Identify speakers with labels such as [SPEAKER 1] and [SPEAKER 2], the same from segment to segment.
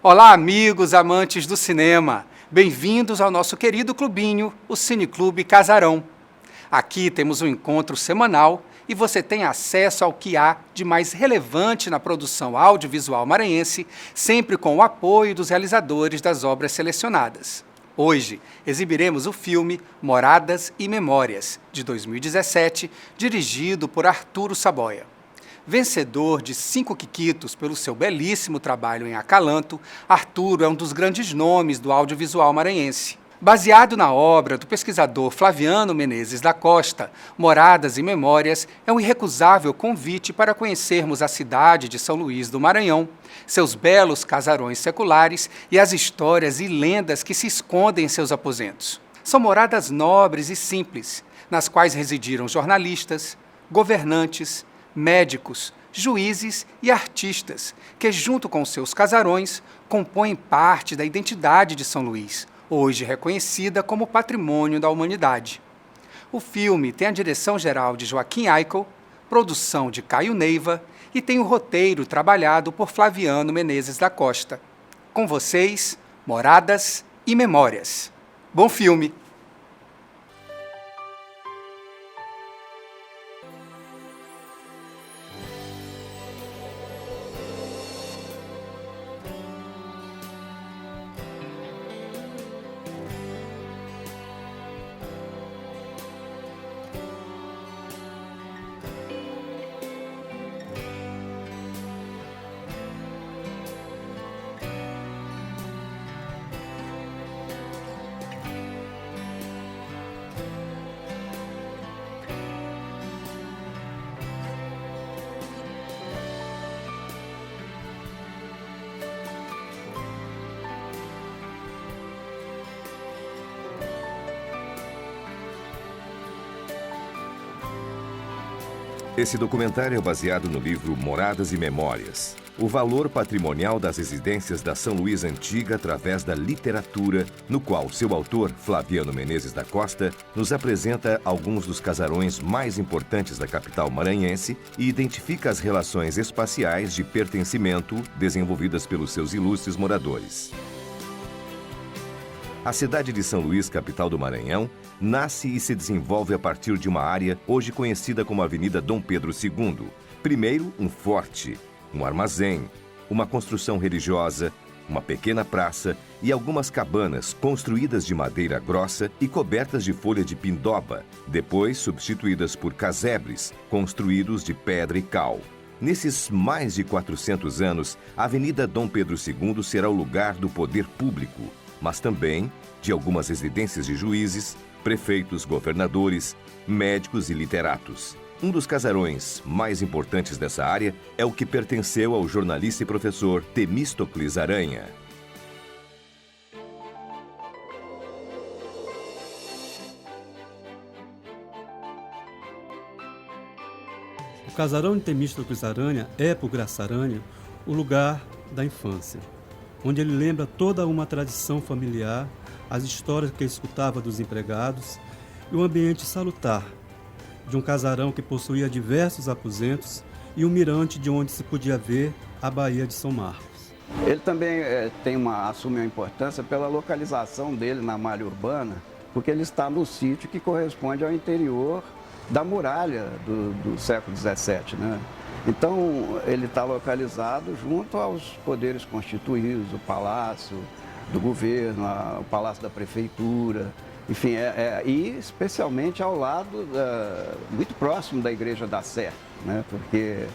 [SPEAKER 1] Olá, amigos amantes do cinema! Bem-vindos ao nosso querido clubinho, o Cineclube Casarão. Aqui temos um encontro semanal e você tem acesso ao que há de mais relevante na produção audiovisual maranhense, sempre com o apoio dos realizadores das obras selecionadas. Hoje, exibiremos o filme Moradas e Memórias, de 2017, dirigido por Arturo Saboia. Vencedor de 5 Quiquitos pelo seu belíssimo trabalho em Acalanto, Arturo é um dos grandes nomes do audiovisual maranhense. Baseado na obra do pesquisador Flaviano Menezes da Costa, Moradas e Memórias é um irrecusável convite para conhecermos a cidade de São Luís do Maranhão, seus belos casarões seculares e as histórias e lendas que se escondem em seus aposentos. São moradas nobres e simples, nas quais residiram jornalistas, governantes, médicos, juízes e artistas, que, junto com seus casarões, compõem parte da identidade de São Luís, hoje reconhecida como Patrimônio da Humanidade. O filme tem a direção-geral de Joaquim Eichel, produção de Caio Neiva e tem o roteiro trabalhado por Flaviano Menezes da Costa. Com vocês, Moradas e Memórias. Bom filme!
[SPEAKER 2] Esse documentário é baseado no livro Moradas e Memórias, o valor patrimonial das residências da São Luís Antiga através da literatura, no qual seu autor, Flaviano Menezes da Costa, nos apresenta alguns dos casarões mais importantes da capital maranhense e identifica as relações espaciais de pertencimento desenvolvidas pelos seus ilustres moradores. A cidade de São Luís, capital do Maranhão, nasce e se desenvolve a partir de uma área hoje conhecida como Avenida Dom Pedro II. Primeiro, um forte, um armazém, uma construção religiosa, uma pequena praça e algumas cabanas construídas de madeira grossa e cobertas de folha de pindoba, depois substituídas por casebres, construídos de pedra e cal. Nesses mais de 400 anos, a Avenida Dom Pedro II será o lugar do poder público, mas também de algumas residências de juízes, prefeitos, governadores, médicos e literatos. Um dos casarões mais importantes dessa área é o que pertenceu ao jornalista e professor Temístocles Aranha.
[SPEAKER 3] O casarão de Temístocles Aranha é, para o Graça Aranha, o lugar da infância, onde ele lembra toda uma tradição familiar, as histórias que ele escutava dos empregados e um ambiente salutar de um casarão que possuía diversos aposentos e um mirante de onde se podia ver a Baía de São Marcos.
[SPEAKER 4] Ele também assume uma importância pela localização dele na malha urbana, porque ele está no sítio que corresponde ao interior da muralha do século XVII, né? Então, ele está localizado junto aos poderes constituídos, o Palácio do Governo, o Palácio da Prefeitura, enfim, e especialmente ao lado, muito próximo da Igreja da Sé, né? Porque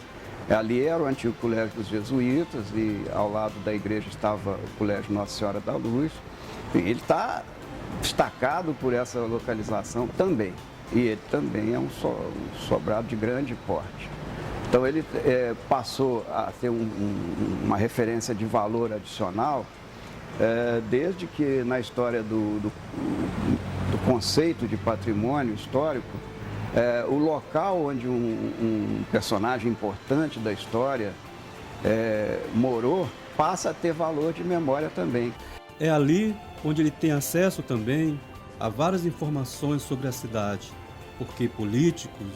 [SPEAKER 4] ali era o antigo Colégio dos Jesuítas e ao lado da igreja estava o Colégio Nossa Senhora da Luz. Enfim, ele está destacado por essa localização também, e ele também é um sobrado de grande porte. Então ele passou a ter uma referência de valor adicional desde que na história do conceito de patrimônio histórico, o local onde um personagem importante da história morou passa a ter valor de memória também.
[SPEAKER 3] É ali onde ele tem acesso também a várias informações sobre a cidade, porque políticos,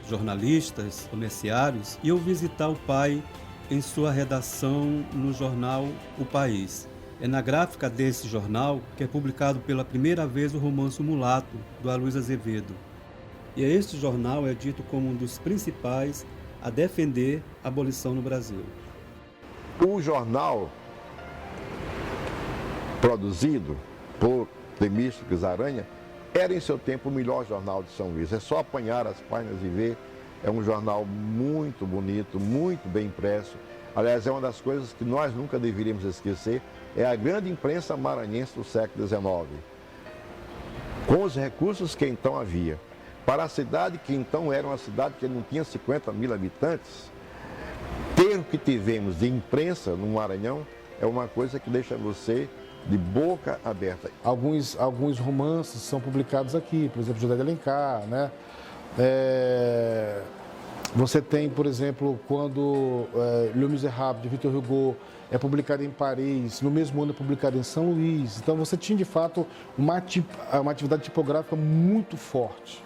[SPEAKER 3] jornalistas, comerciários iam visitar o pai em sua redação no jornal O País. É na gráfica desse jornal que é publicado pela primeira vez o romance O Mulato, do Aloysio Azevedo. E este jornal é dito como um dos principais a defender a abolição no Brasil.
[SPEAKER 5] O jornal produzido por Temístocles Aranha era em seu tempo o melhor jornal de São Luís. É só apanhar as páginas e ver. É um jornal muito bonito, muito bem impresso. Aliás, é uma das coisas que nós nunca deveríamos esquecer, é a grande imprensa maranhense do século XIX. Com os recursos que então havia. Para a cidade que então era uma cidade que não tinha 50 mil habitantes, ter o que tivemos de imprensa no Maranhão é uma coisa que deixa você de boca aberta.
[SPEAKER 6] Alguns romances são publicados aqui, por exemplo, José de Alencar, né? Você tem, por exemplo, quando Le Misérables, de Victor Hugo, é publicado em Paris, no mesmo ano é publicado em São Luís. Então você tinha, de fato, uma atividade tipográfica muito forte.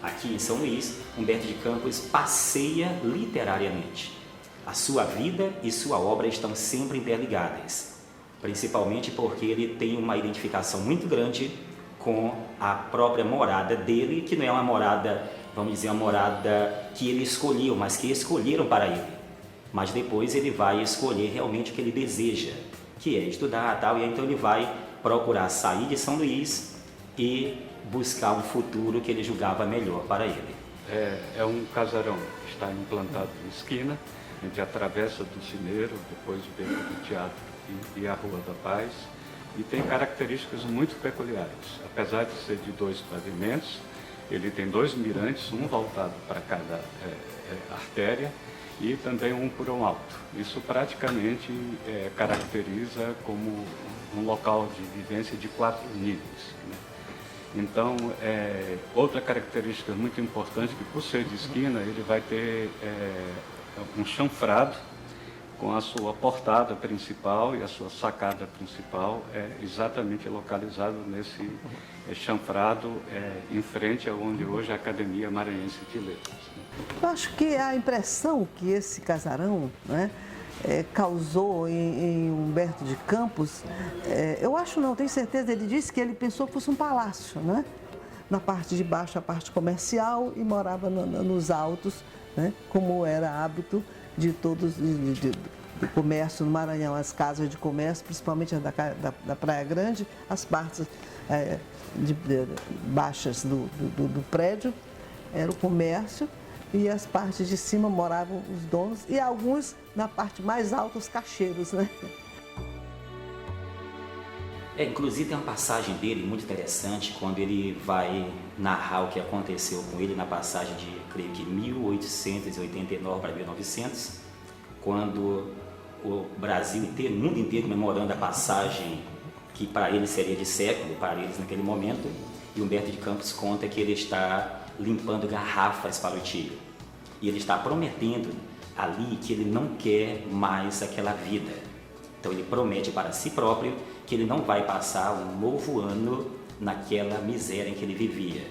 [SPEAKER 7] Aqui em São Luís, Humberto de Campos passeia literariamente. A sua vida e sua obra estão sempre interligadas, principalmente porque ele tem uma identificação muito grande com a própria morada dele, que não é uma morada, vamos dizer, uma morada que ele escolheu, mas que escolheram para ele. Mas depois ele vai escolher realmente o que ele deseja, que é estudar tal, e então ele vai procurar sair de São Luís e buscar um futuro que ele julgava melhor para ele.
[SPEAKER 8] É um casarão que está implantado na esquina, entre a Travessa do Cineiro, depois o Beco do Teatro e a Rua da Paz, e tem características muito peculiares. Apesar de ser de 2 pavimentos, ele tem 2 mirantes, um voltado para cada artéria e também um porão alto. Isso praticamente caracteriza como um local de vivência de 4 níveis, né? Então, outra característica muito importante, que por ser de esquina, ele vai ter um chanfrado com a sua portada principal, e a sua sacada principal é exatamente localizado nesse chanfrado em frente a onde hoje é a Academia Maranhense de Letras.
[SPEAKER 9] Eu acho que a impressão que esse casarão, né, causou em Humberto de Campos, eu acho não, tenho certeza, ele disse que ele pensou que fosse um palácio, né? Na parte de baixo a parte comercial e morava nos altos, né? Como era hábito de todos, do comércio no Maranhão, as casas de comércio, principalmente da Praia Grande, as partes baixas do prédio, era o comércio, e as partes de cima moravam os donos e alguns na parte mais alta, os cacheiros, né?
[SPEAKER 7] Inclusive tem uma passagem dele muito interessante, quando ele vai narrar o que aconteceu com ele na passagem de, creio que 1889 para 1900, quando o Brasil inteiro, o mundo inteiro comemorando a passagem que para ele seria de século, para eles naquele momento, e Humberto de Campos conta que ele está limpando garrafas para o tio. E ele está prometendo ali que ele não quer mais aquela vida. Então ele promete para si próprio que ele não vai passar um novo ano naquela miséria em que ele vivia.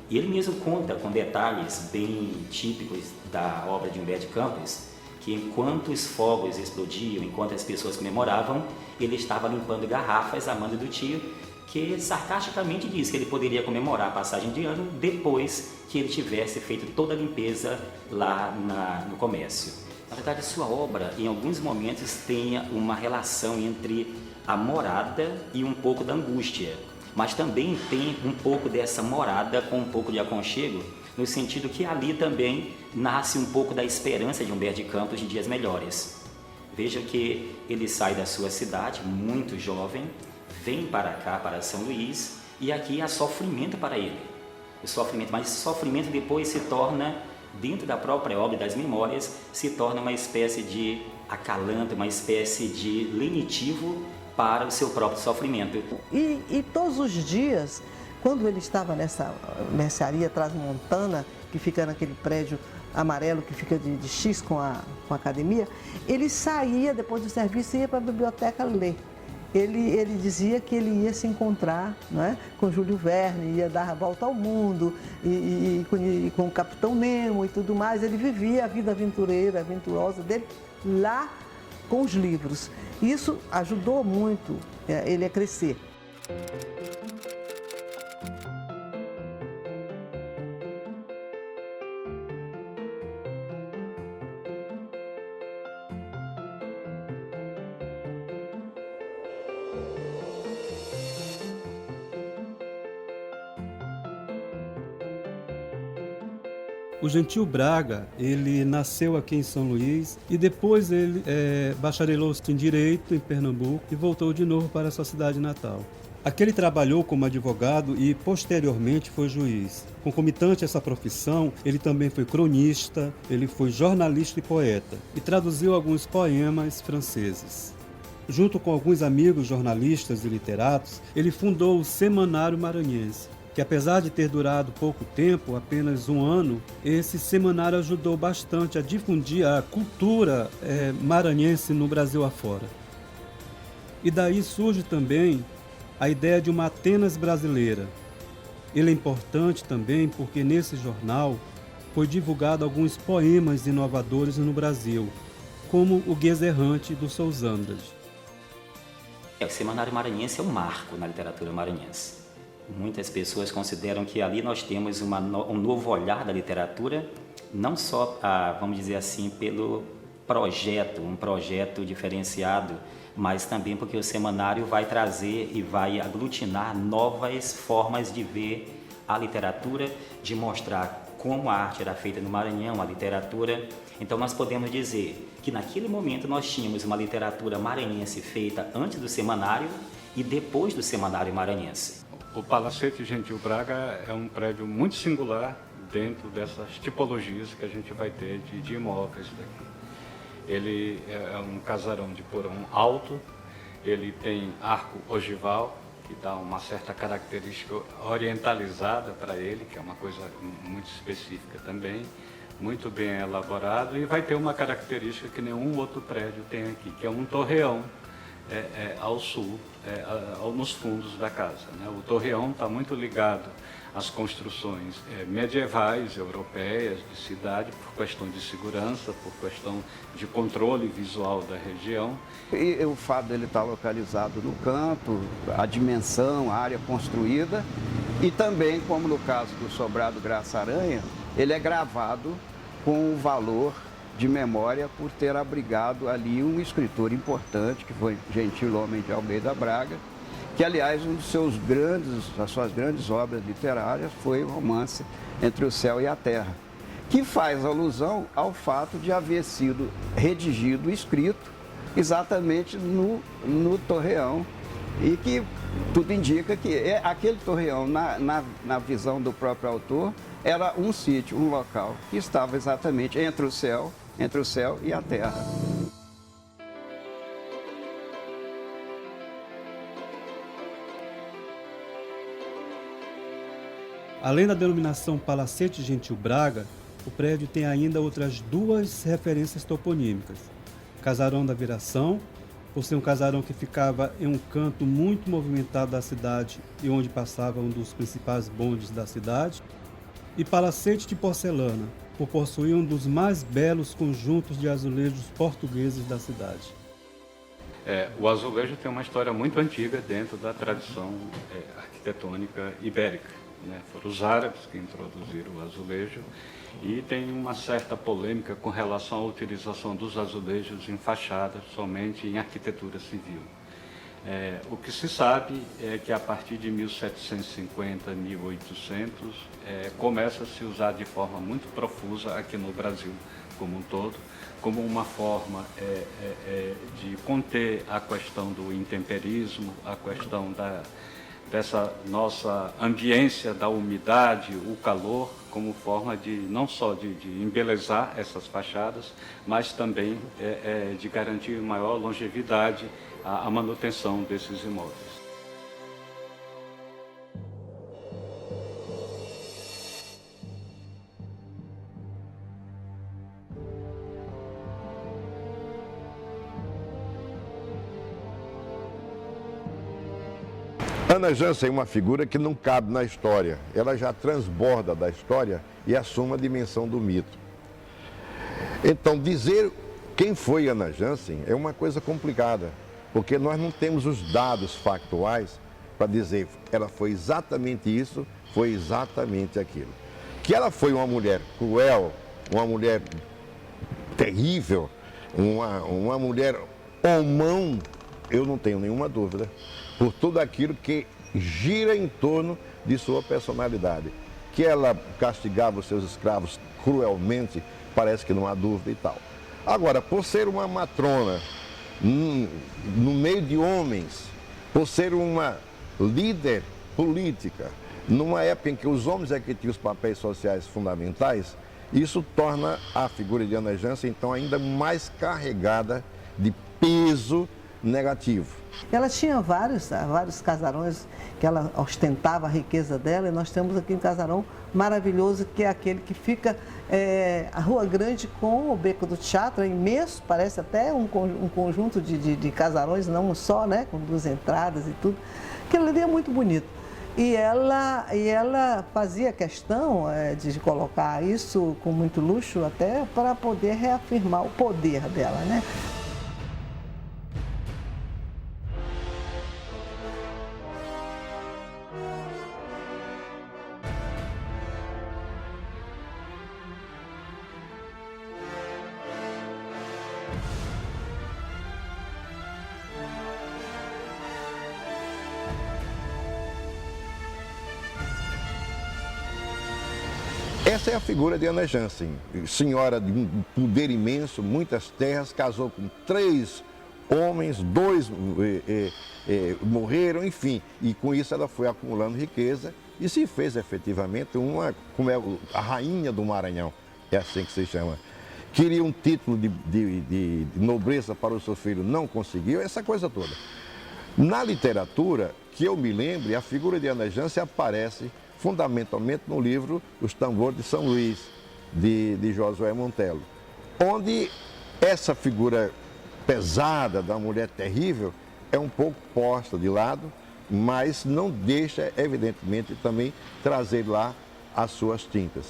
[SPEAKER 7] E ele mesmo conta com detalhes bem típicos da obra de Humberto de Campos, que enquanto os fogos explodiam, enquanto as pessoas comemoravam, ele estava limpando garrafas a mando do tio, que sarcasticamente diz que ele poderia comemorar a passagem de ano depois que ele tivesse feito toda a limpeza lá no comércio. Na verdade, sua obra, em alguns momentos, tem uma relação entre a morada e um pouco da angústia, mas também tem um pouco dessa morada com um pouco de aconchego, no sentido que ali também nasce um pouco da esperança de Humberto de Campos de dias melhores. Veja que ele sai da sua cidade, muito jovem, vem para cá, para São Luís, e aqui há sofrimento para ele. O sofrimento, mas esse sofrimento depois se torna, dentro da própria obra das memórias, se torna uma espécie de acalanto, uma espécie de lenitivo para o seu próprio sofrimento.
[SPEAKER 9] E todos os dias, quando ele estava nessa mercearia Transmontana, que fica naquele prédio amarelo que fica de X com a academia, ele saía depois do serviço e ia para a biblioteca ler. Ele dizia que ele ia se encontrar, não é, com Júlio Verne, ia dar a volta ao mundo, e com o Capitão Nemo e tudo mais. Ele vivia a vida aventurosa dele lá com os livros. Isso ajudou muito ele a crescer.
[SPEAKER 3] O Gentil Braga, ele nasceu aqui em São Luís e depois ele bacharelou-se em Direito em Pernambuco e voltou de novo para a sua cidade natal. Aqui ele trabalhou como advogado e posteriormente foi juiz. Concomitante a essa profissão, ele também foi cronista, ele foi jornalista e poeta e traduziu alguns poemas franceses. Junto com alguns amigos jornalistas e literatos, ele fundou o Semanário Maranhense, que apesar de ter durado pouco tempo, apenas um ano, esse semanário ajudou bastante a difundir a cultura maranhense no Brasil afora. E daí surge também a ideia de uma Atenas brasileira. Ele é importante também porque nesse jornal foi divulgado alguns poemas inovadores no Brasil, como o Guês Errante do Sousandras.
[SPEAKER 7] O Semanário Maranhense é um marco na literatura maranhense. Muitas pessoas consideram que ali nós temos um novo olhar da literatura, não só, vamos dizer assim, pelo projeto, um projeto diferenciado, mas também porque o semanário vai trazer e vai aglutinar novas formas de ver a literatura, de mostrar como a arte era feita no Maranhão, a literatura. Então nós podemos dizer que naquele momento nós tínhamos uma literatura maranhense feita antes do semanário e depois do Semanário Maranhense.
[SPEAKER 8] O Palacete Gentil Braga é um prédio muito singular dentro dessas tipologias que a gente vai ter de imóveis daqui. Ele é um casarão de porão alto, ele tem arco ogival, que dá uma certa característica orientalizada para ele, que é uma coisa muito específica também, muito bem elaborado, e vai ter uma característica que nenhum outro prédio tem aqui, que é um torreão ao sul, nos fundos da casa, né? O torreão está muito ligado às construções medievais, europeias, de cidade, por questão de segurança, por questão de controle visual da região.
[SPEAKER 4] E o fato dele estar localizado no canto, a dimensão, a área construída, e também, como no caso do Sobrado Graça Aranha, ele é gravado com o valor de memória por ter abrigado ali um escritor importante, que foi Gentil Homem de Almeida Braga, que, aliás, as suas grandes obras literárias foi o romance Entre o Céu e a Terra, que faz alusão ao fato de haver sido redigido, escrito, exatamente no torreão, e que tudo indica que aquele torreão, na visão do próprio autor, era um sítio, um local que estava exatamente entre o céu e a terra.
[SPEAKER 3] Além da denominação Palacete Gentil Braga, o prédio tem ainda outras duas referências toponímicas. Casarão da Viração, por ser um casarão que ficava em um canto muito movimentado da cidade e onde passava um dos principais bondes da cidade, e Palacete de Porcelana, por possuir um dos mais belos conjuntos de azulejos portugueses da cidade.
[SPEAKER 8] O azulejo tem uma história muito antiga dentro da tradição arquitetônica ibérica, né? Foram os árabes que introduziram o azulejo e tem uma certa polêmica com relação à utilização dos azulejos em fachadas, somente em arquitetura civil. O que se sabe é que a partir de 1750, 1800, começa a se usar de forma muito profusa aqui no Brasil como um todo, como uma forma de conter a questão do intemperismo, a questão dessa nossa ambiência da umidade, o calor, como forma de não só de embelezar essas fachadas, mas também de garantir maior longevidade à manutenção desses imóveis.
[SPEAKER 5] Ana Jansen é uma figura que não cabe na história, ela já transborda da história e assume a dimensão do mito. Então, dizer quem foi Ana Jansen é uma coisa complicada, porque nós não temos os dados factuais para dizer ela foi exatamente isso, foi exatamente aquilo. Que ela foi uma mulher cruel, uma mulher terrível, uma mulher homão, eu não tenho nenhuma dúvida, por tudo aquilo que gira em torno de sua personalidade. Que ela castigava os seus escravos cruelmente, parece que não há dúvida e tal. Agora, por ser uma matrona no meio de homens, por ser uma líder política, numa época em que os homens é que tinham os papéis sociais fundamentais, isso torna a figura de Ana Jansen, então, ainda mais carregada de peso negativo.
[SPEAKER 9] Ela tinha vários casarões que ela ostentava a riqueza dela, e nós temos aqui um casarão maravilhoso, que é aquele que fica a Rua Grande com o Beco do Teatro, é imenso, parece até um conjunto de casarões, não um só, né, com 2 entradas e tudo. Aquilo ali é muito bonito. E ela fazia questão de colocar isso com muito luxo, até para poder reafirmar o poder dela, né?
[SPEAKER 5] Essa é a figura de Ana Jansen, senhora de um poder imenso, muitas terras, casou com 3 homens, 2 morreram, enfim. E com isso ela foi acumulando riqueza e se fez efetivamente como é a rainha do Maranhão, é assim que se chama. Queria um título de nobreza para o seu filho, não conseguiu, essa coisa toda. Na literatura, que eu me lembre, a figura de Ana Jansen aparece fundamentalmente no livro Os Tambores de São Luís, de Josué Montelo, onde essa figura pesada da mulher terrível é um pouco posta de lado, mas não deixa, evidentemente, também trazer lá as suas tintas.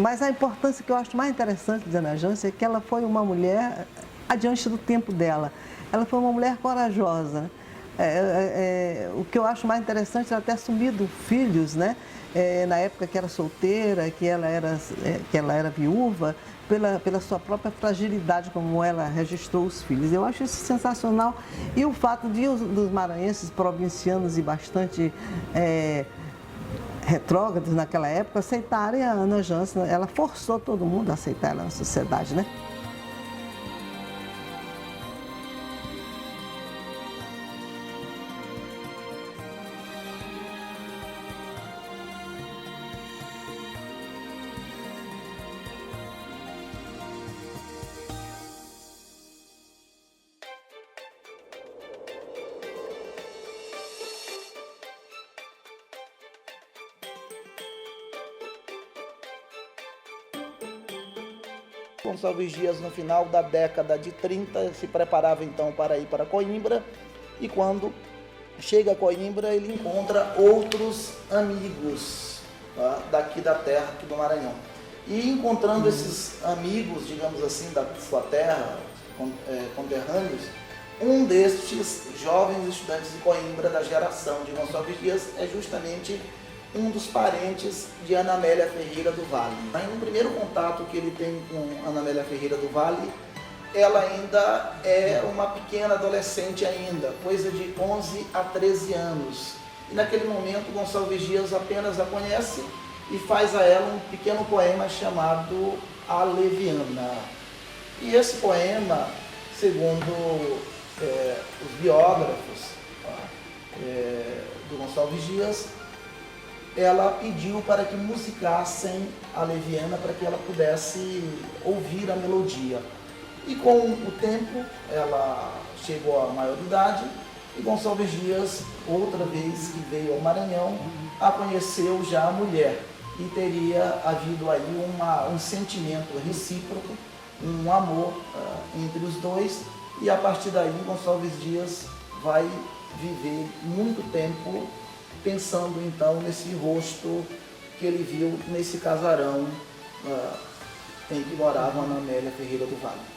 [SPEAKER 9] Mas a importância que eu acho mais interessante de Ana Jansen é que ela foi uma mulher adiante do tempo dela. Ela foi uma mulher corajosa, né? O que eu acho mais interessante é ela ter assumido filhos, né? Na época que era solteira, que ela era viúva, pela sua própria fragilidade, como ela registrou os filhos. Eu acho isso sensacional. E o fato dos maranhenses provincianos e bastante retrógrados naquela época aceitarem a Ana Jansen, ela forçou todo mundo a aceitar ela na sociedade, né?
[SPEAKER 10] Gonçalves Dias, no final da década de 30, se preparava então para ir para Coimbra, e quando chega a Coimbra ele encontra outros amigos, tá, daqui da terra, aqui do Maranhão. E encontrando esses amigos, digamos assim, da sua terra, conterrâneos, um destes jovens estudantes de Coimbra da geração de Gonçalves Dias é justamente um dos parentes de Ana Amélia Ferreira do Vale. No primeiro contato que ele tem com Ana Amélia Ferreira do Vale, ela ainda é uma pequena adolescente ainda, coisa de 11 a 13 anos. E naquele momento Gonçalves Dias apenas a conhece e faz a ela um pequeno poema chamado A Leviana. E esse poema, segundo os biógrafos do Gonçalves Dias, ela pediu para que musicassem a Leviana para que ela pudesse ouvir a melodia. E com o tempo ela chegou à maioridade e Gonçalves Dias, outra vez que veio ao Maranhão, a conheceu já a mulher. E teria havido aí um sentimento recíproco, um amor entre os dois. E a partir daí Gonçalves Dias vai viver muito tempo pensando então nesse rosto que ele viu nesse casarão em que morava Ana Amélia Ferreira do Vale.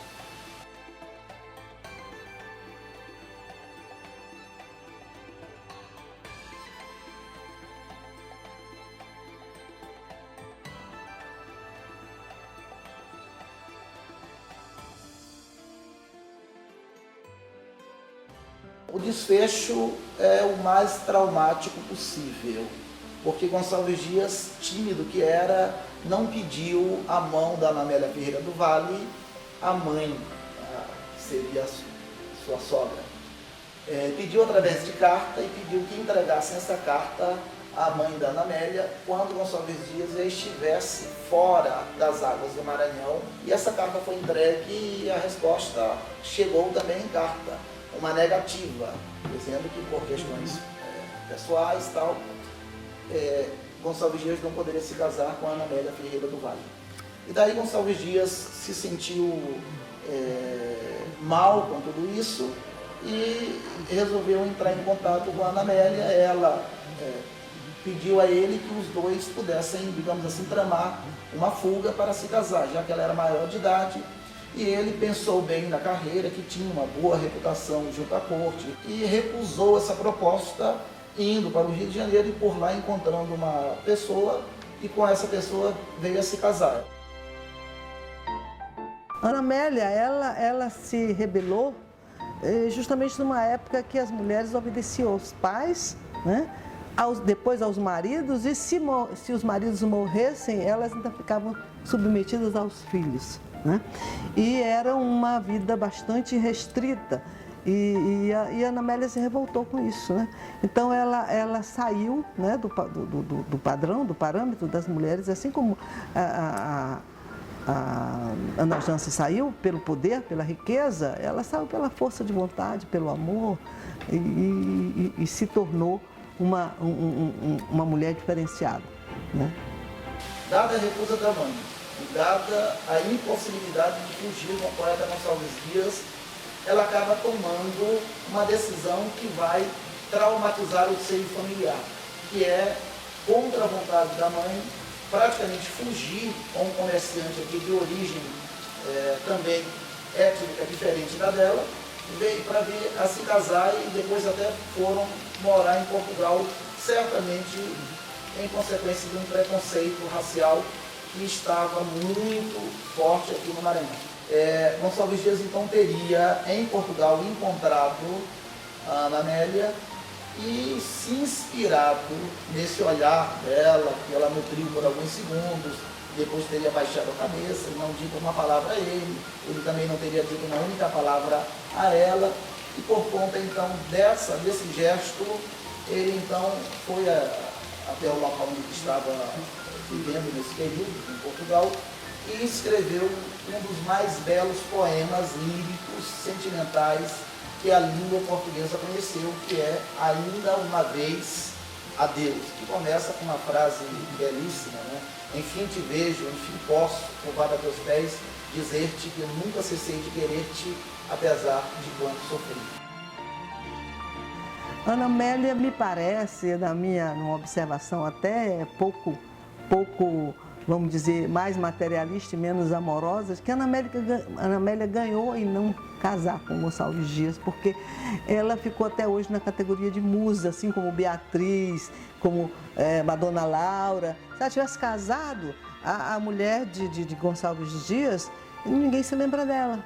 [SPEAKER 10] O desfecho é o mais traumático possível, porque Gonçalves Dias, tímido que era, não pediu a mão da Ana Amélia Ferreira do Vale, a mãe, que seria a sua sogra. Pediu através de carta e pediu que entregassem essa carta à mãe da Ana Amélia quando Gonçalves Dias já estivesse fora das águas do Maranhão. E essa carta foi entregue e a resposta chegou também em carta, uma negativa, dizendo que por questões pessoais e tal, Gonçalves Dias não poderia se casar com a Ana Amélia Ferreira do Vale. E daí Gonçalves Dias se sentiu mal com tudo isso e resolveu entrar em contato com a Ana Amélia. Ela pediu a ele que os dois pudessem, digamos assim, tramar uma fuga para se casar, já que ela era maior de idade. E ele pensou bem na carreira, que tinha uma boa reputação junto à corte, e recusou essa proposta, indo para o Rio de Janeiro e por lá encontrando uma pessoa, e com essa pessoa veio a se casar.
[SPEAKER 9] Ana Amélia, ela se rebelou justamente numa época que as mulheres obedeciam aos pais, né? Depois aos maridos, e se os maridos morressem, elas ainda ficavam submetidas aos filhos, né? E era uma vida bastante restrita, e a Ana Amélia se revoltou com isso, né? Então ela saiu, né, do padrão, do parâmetro das mulheres, assim como a Ana Jance saiu pelo poder, pela riqueza, ela saiu pela força de vontade, pelo amor, e se tornou uma mulher diferenciada, né?
[SPEAKER 10] Dada a recusa da mãe e dada a impossibilidade de fugir com o poeta Gonçalves Dias, ela acaba tomando uma decisão que vai traumatizar o seio familiar, que é, contra a vontade da mãe, praticamente fugir com um comerciante aqui de origem também étnica diferente da dela, veio para vir a se casar e depois até foram morar em Portugal, certamente em consequência de um preconceito racial que estava muito forte aqui no Maranhão. Gonçalves Dias então teria em Portugal encontrado a Ana Amélia e se inspirado nesse olhar dela, que ela nutriu por alguns segundos, depois teria baixado a cabeça, não dito uma palavra a ele também não teria dito uma única palavra a ela, e por conta então desse gesto, ele então foi até o local onde estava vivendo nesse período, em Portugal, e escreveu um dos mais belos poemas líricos, sentimentais, que a língua portuguesa conheceu, que é Ainda Uma Vez Adeus, que começa com uma frase belíssima, né? Enfim te vejo, enfim posso, curvado a teus pés, dizer-te que eu nunca cessei de querer-te, apesar de quanto sofri.
[SPEAKER 9] Ana Amélia me parece, numa observação até pouco, vamos dizer, mais materialista e menos amorosa, que Ana Amélia ganhou em não casar com Gonçalves Dias, porque ela ficou até hoje na categoria de musa, assim como Beatriz, como Madonna Laura. Se ela tivesse casado, a mulher de Gonçalves Dias, ninguém se lembra dela.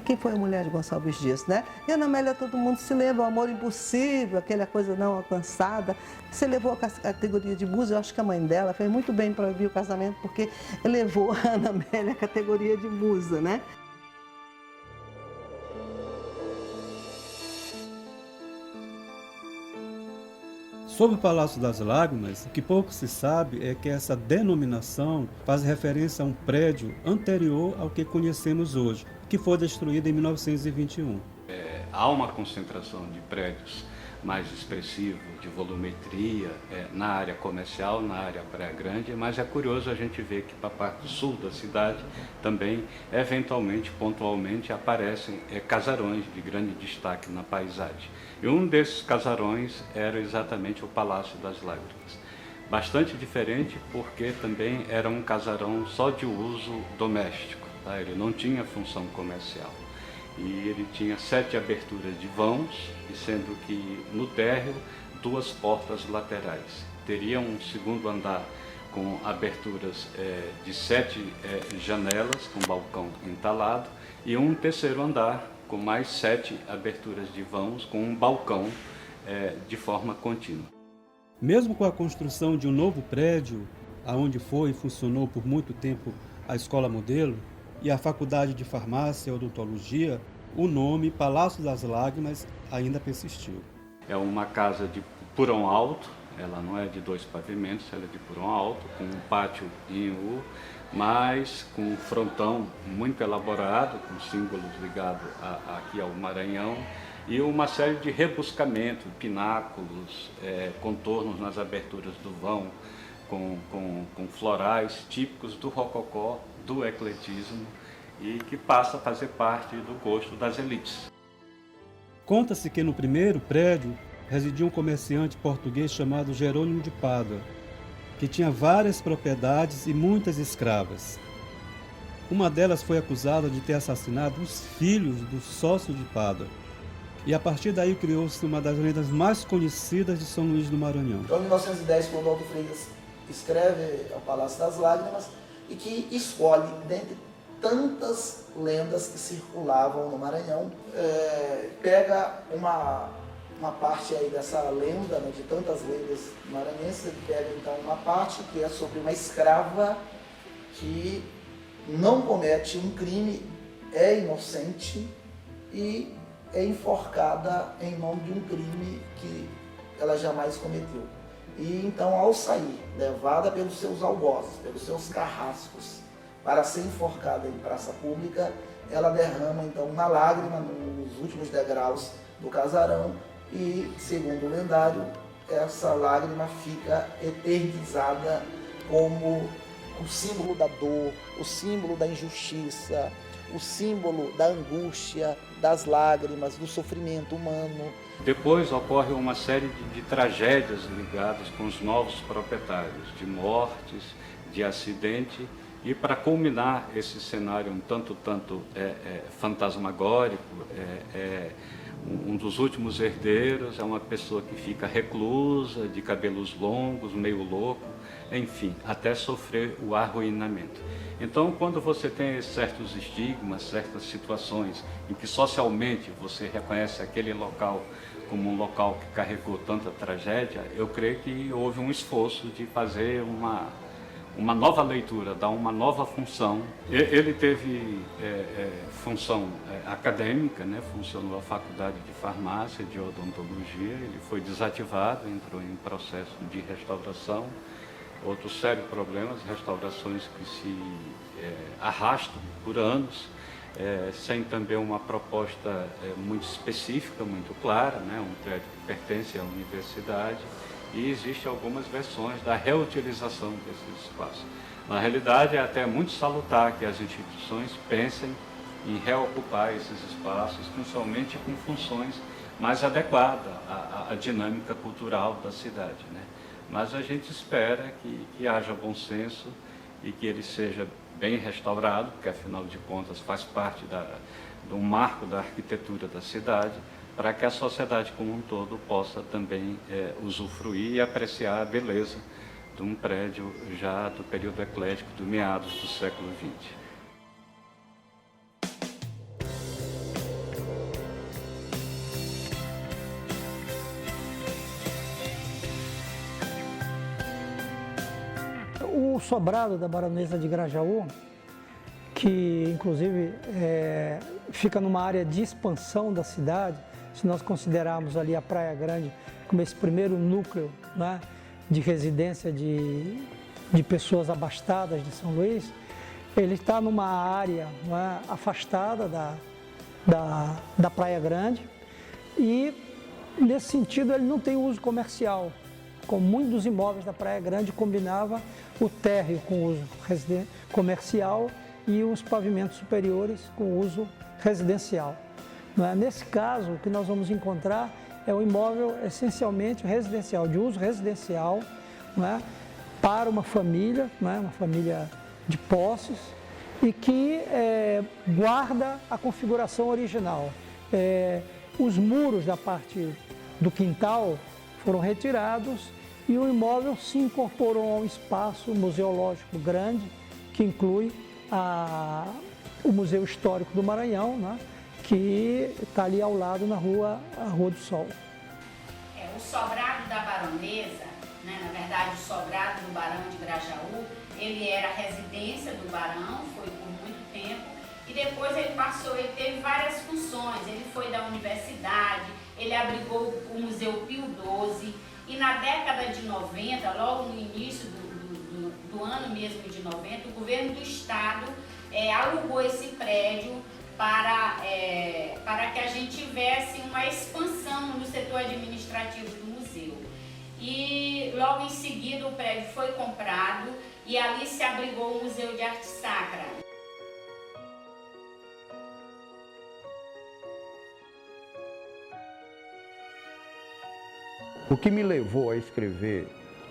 [SPEAKER 9] Quem foi a mulher de Gonçalves Dias, né? E Ana Amélia, todo mundo se lembra, o amor impossível, aquela coisa não alcançada. Você levou a categoria de musa, eu acho que a mãe dela fez muito bem para abrir o casamento, porque elevou a Ana Amélia à categoria de musa, né?
[SPEAKER 3] Sobre o Palácio das Lágrimas, o que pouco se sabe é que essa denominação faz referência a um prédio anterior ao que conhecemos hoje, que foi destruído em 1921.
[SPEAKER 8] Há uma concentração de prédios mais expressivo de volumetria na área comercial, na área Praia Grande, mas é curioso a gente ver que para a parte sul da cidade também, eventualmente, pontualmente, aparecem casarões de grande destaque na paisagem. E um desses casarões era exatamente o Palácio das Lágrimas. Bastante diferente porque também era um casarão só de uso doméstico, tá? Ele não tinha função comercial. E ele tinha 7 aberturas de vãos, e sendo que no térreo 2 portas laterais. Teria um segundo andar com aberturas de 7 janelas com balcão entalado e um terceiro andar com mais 7 aberturas de vãos com um balcão de forma contínua.
[SPEAKER 3] Mesmo com a construção de um novo prédio, aonde foi e funcionou por muito tempo a Escola Modelo, e a Faculdade de Farmácia e Odontologia, o nome Palácio das Lágrimas ainda persistiu.
[SPEAKER 8] É uma casa de porão alto, ela não é de 2 pavimentos, ela é de porão alto, com um pátio em U, mas com um frontão muito elaborado, com símbolos ligados aqui ao Maranhão, e uma série de rebuscamentos, pináculos, contornos nas aberturas do vão, com florais típicos do rococó, do ecletismo, e que passa a fazer parte do gosto das elites.
[SPEAKER 3] Conta-se que no primeiro prédio residia um comerciante português chamado Jerônimo de Pádua, que tinha várias propriedades e muitas escravas. Uma delas foi acusada de ter assassinado os filhos do sócio de Pádua. E a partir daí criou-se uma das lendas mais conhecidas de São Luís do Maranhão.
[SPEAKER 10] Então, em 1910, quando Aldo Freitas escreve O Palácio das Lágrimas, e que escolhe, dentre tantas lendas que circulavam no Maranhão, pega uma parte aí dessa lenda, né, de tantas lendas maranhenses. Ele pega então uma parte que é sobre uma escrava que não comete um crime, é inocente e é enforcada em nome de um crime que ela jamais cometeu. E então, ao sair, levada pelos seus algozes, pelos seus carrascos, para ser enforcada em praça pública, ela derrama então uma lágrima nos últimos degraus do casarão e, segundo o lendário, essa lágrima fica eternizada como o símbolo da dor, o símbolo da injustiça, o símbolo da angústia, das lágrimas, do sofrimento humano.
[SPEAKER 8] Depois ocorre uma série de tragédias ligadas com os novos proprietários, de mortes, de acidente, e para culminar esse cenário um tanto fantasmagórico, um dos últimos herdeiros é uma pessoa que fica reclusa, de cabelos longos, meio louco, enfim, até sofrer o arruinamento. Então, quando você tem certos estigmas, certas situações em que socialmente você reconhece aquele local como um local que carregou tanta tragédia, eu creio que houve um esforço de fazer uma nova leitura, dar uma nova função. Ele teve função acadêmica, né? Funcionou a Faculdade de Farmácia, de Odontologia, ele foi desativado, entrou em processo de restauração. Outros sérios problemas, restaurações que se arrastam por anos, sem também uma proposta muito específica, muito clara, né? Um prédio que pertence à universidade, e existem algumas versões da reutilização desses espaços. Na realidade, é até muito salutar que as instituições pensem em reocupar esses espaços, principalmente com funções mais adequadas à dinâmica cultural da cidade, né? Mas a gente espera que haja bom senso e que ele seja bem restaurado, porque afinal de contas faz parte do marco da arquitetura da cidade, para que a sociedade como um todo possa também usufruir e apreciar a beleza de um prédio já do período eclético, do meados do século XX.
[SPEAKER 11] O sobrado da Baronesa de Grajaú, que inclusive fica numa área de expansão da cidade, se nós considerarmos ali a Praia Grande como esse primeiro núcleo, né, de residência de pessoas abastadas de São Luís, ele está numa área, né, afastada da Praia Grande, e nesse sentido, ele não tem uso comercial. Como muitos dos imóveis da Praia Grande, combinava o térreo com uso comercial e os pavimentos superiores com uso residencial. Nesse caso, o que nós vamos encontrar é um imóvel essencialmente residencial, de uso residencial, para uma família de posses, e que guarda a configuração original. Os muros da parte do quintal foram retirados e o imóvel se incorporou a um espaço museológico grande, que inclui o Museu Histórico do Maranhão, que está ali ao lado na Rua do Sol.
[SPEAKER 12] O sobrado da Baronesa, na verdade o sobrado do Barão de Grajaú, ele era a residência do Barão, foi por muito tempo, e depois ele teve várias funções. Ele foi da universidade, ele abrigou o Museu Pio XII, e na década de 90, logo no início do ano mesmo de 90, o governo do estado alugou esse prédio para que a gente tivesse uma expansão no setor administrativo do museu. E logo em seguida o prédio foi comprado e ali se abrigou o Museu de Arte Sacra.
[SPEAKER 4] O que me levou a escrever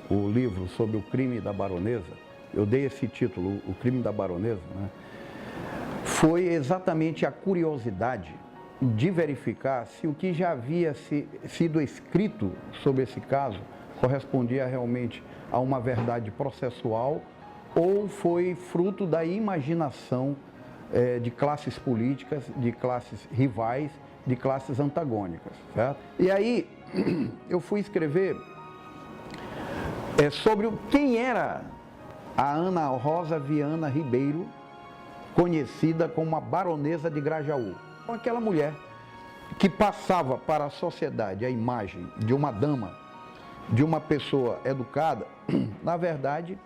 [SPEAKER 4] o livro sobre o crime da Baronesa, eu dei esse título, O Crime da Baronesa, foi exatamente a curiosidade de verificar se o que já havia sido escrito sobre esse caso correspondia realmente a uma verdade processual ou foi fruto da imaginação de classes políticas, de classes rivais, de classes antagônicas, certo? E aí eu fui escrever sobre quem era a Ana Rosa Viana Ribeiro, conhecida como a Baronesa de Grajaú. Aquela mulher que passava para a sociedade a imagem de uma dama, de uma pessoa educada, na verdade,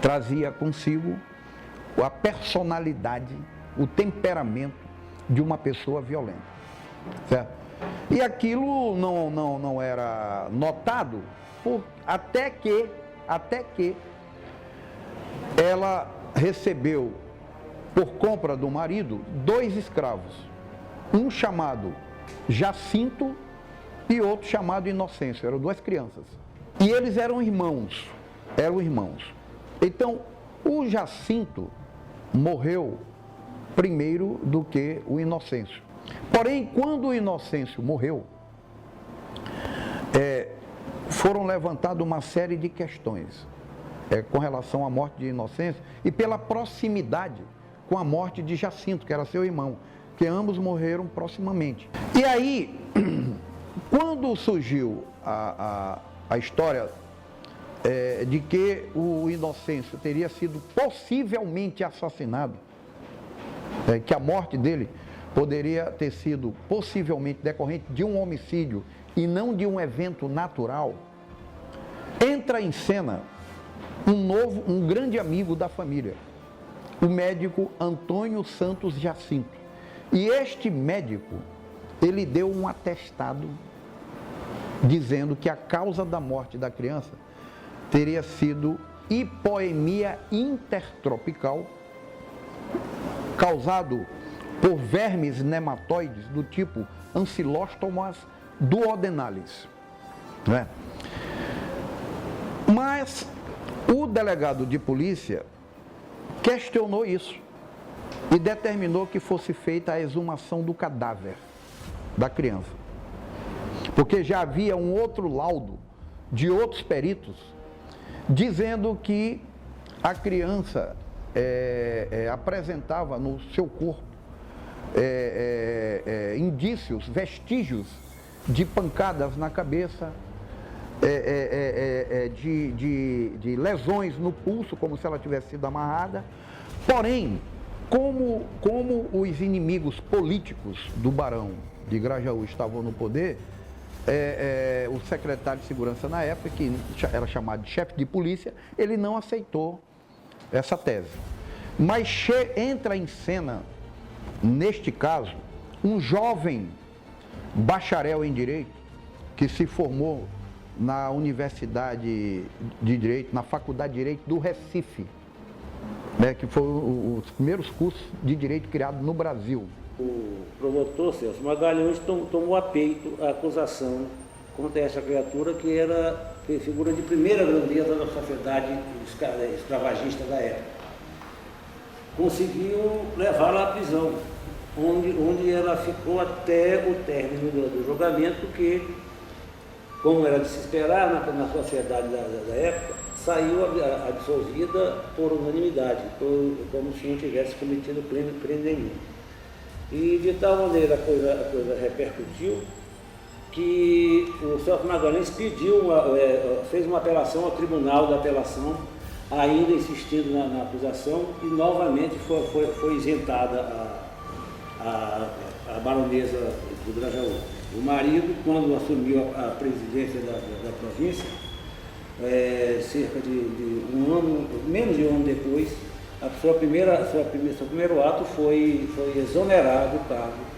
[SPEAKER 4] trazia consigo a personalidade, o temperamento de uma pessoa violenta, certo? E aquilo não era notado até que ela recebeu, por compra do marido, 2 escravos, um chamado Jacinto e outro chamado Inocêncio, eram 2 crianças. E eles eram irmãos. Então, o Jacinto morreu primeiro do que o Inocêncio. Porém, quando o Inocêncio morreu, foram levantadas uma série de questões com relação à morte de Inocêncio e pela proximidade com a morte de Jacinto, que era seu irmão, que ambos morreram proximamente. E aí, quando surgiu a história de que o Inocêncio teria sido possivelmente assassinado, que a morte dele poderia ter sido possivelmente decorrente de um homicídio e não de um evento natural, entra em cena um grande amigo da família, o médico Antônio Santos Jacinto. E este médico, ele deu um atestado dizendo que a causa da morte da criança teria sido hipoemia intertropical, causado por vermes nematóides do tipo Ancylostomos duodenalis. Mas o delegado de polícia questionou isso e determinou que fosse feita a exumação do cadáver da criança. Porque já havia um outro laudo de outros peritos dizendo que a criança apresentava no seu corpo indícios, vestígios de pancadas na cabeça, de lesões no pulso, como se ela tivesse sido amarrada. Porém, como os inimigos políticos do Barão de Grajaú estavam no poder, o secretário de segurança na época, que era chamado de chefe de polícia, ele não aceitou essa tese. Mas entra em cena, neste caso, um jovem bacharel em Direito, que se formou na Universidade de Direito, na Faculdade de Direito do Recife, né, que foi os primeiros cursos de Direito criados no Brasil.
[SPEAKER 13] O promotor Celso Magalhães tomou a peito a acusação contra essa criatura que era figura de primeira grandeza da sociedade escravagista da época. Conseguiu levá-la à prisão, onde ela ficou até o término do julgamento, que, como era de se esperar na sociedade da época, saiu absolvida por unanimidade, como se não tivesse cometido crime nenhum. E de tal maneira a coisa repercutiu que o Celso Magalhães fez uma apelação ao Tribunal da Apelação, ainda insistindo na acusação, e novamente foi isentada a baronesa do Grajaú. O marido, quando assumiu a presidência da província, cerca de um ano, menos de um ano depois, seu primeiro ato foi exonerar do cargo,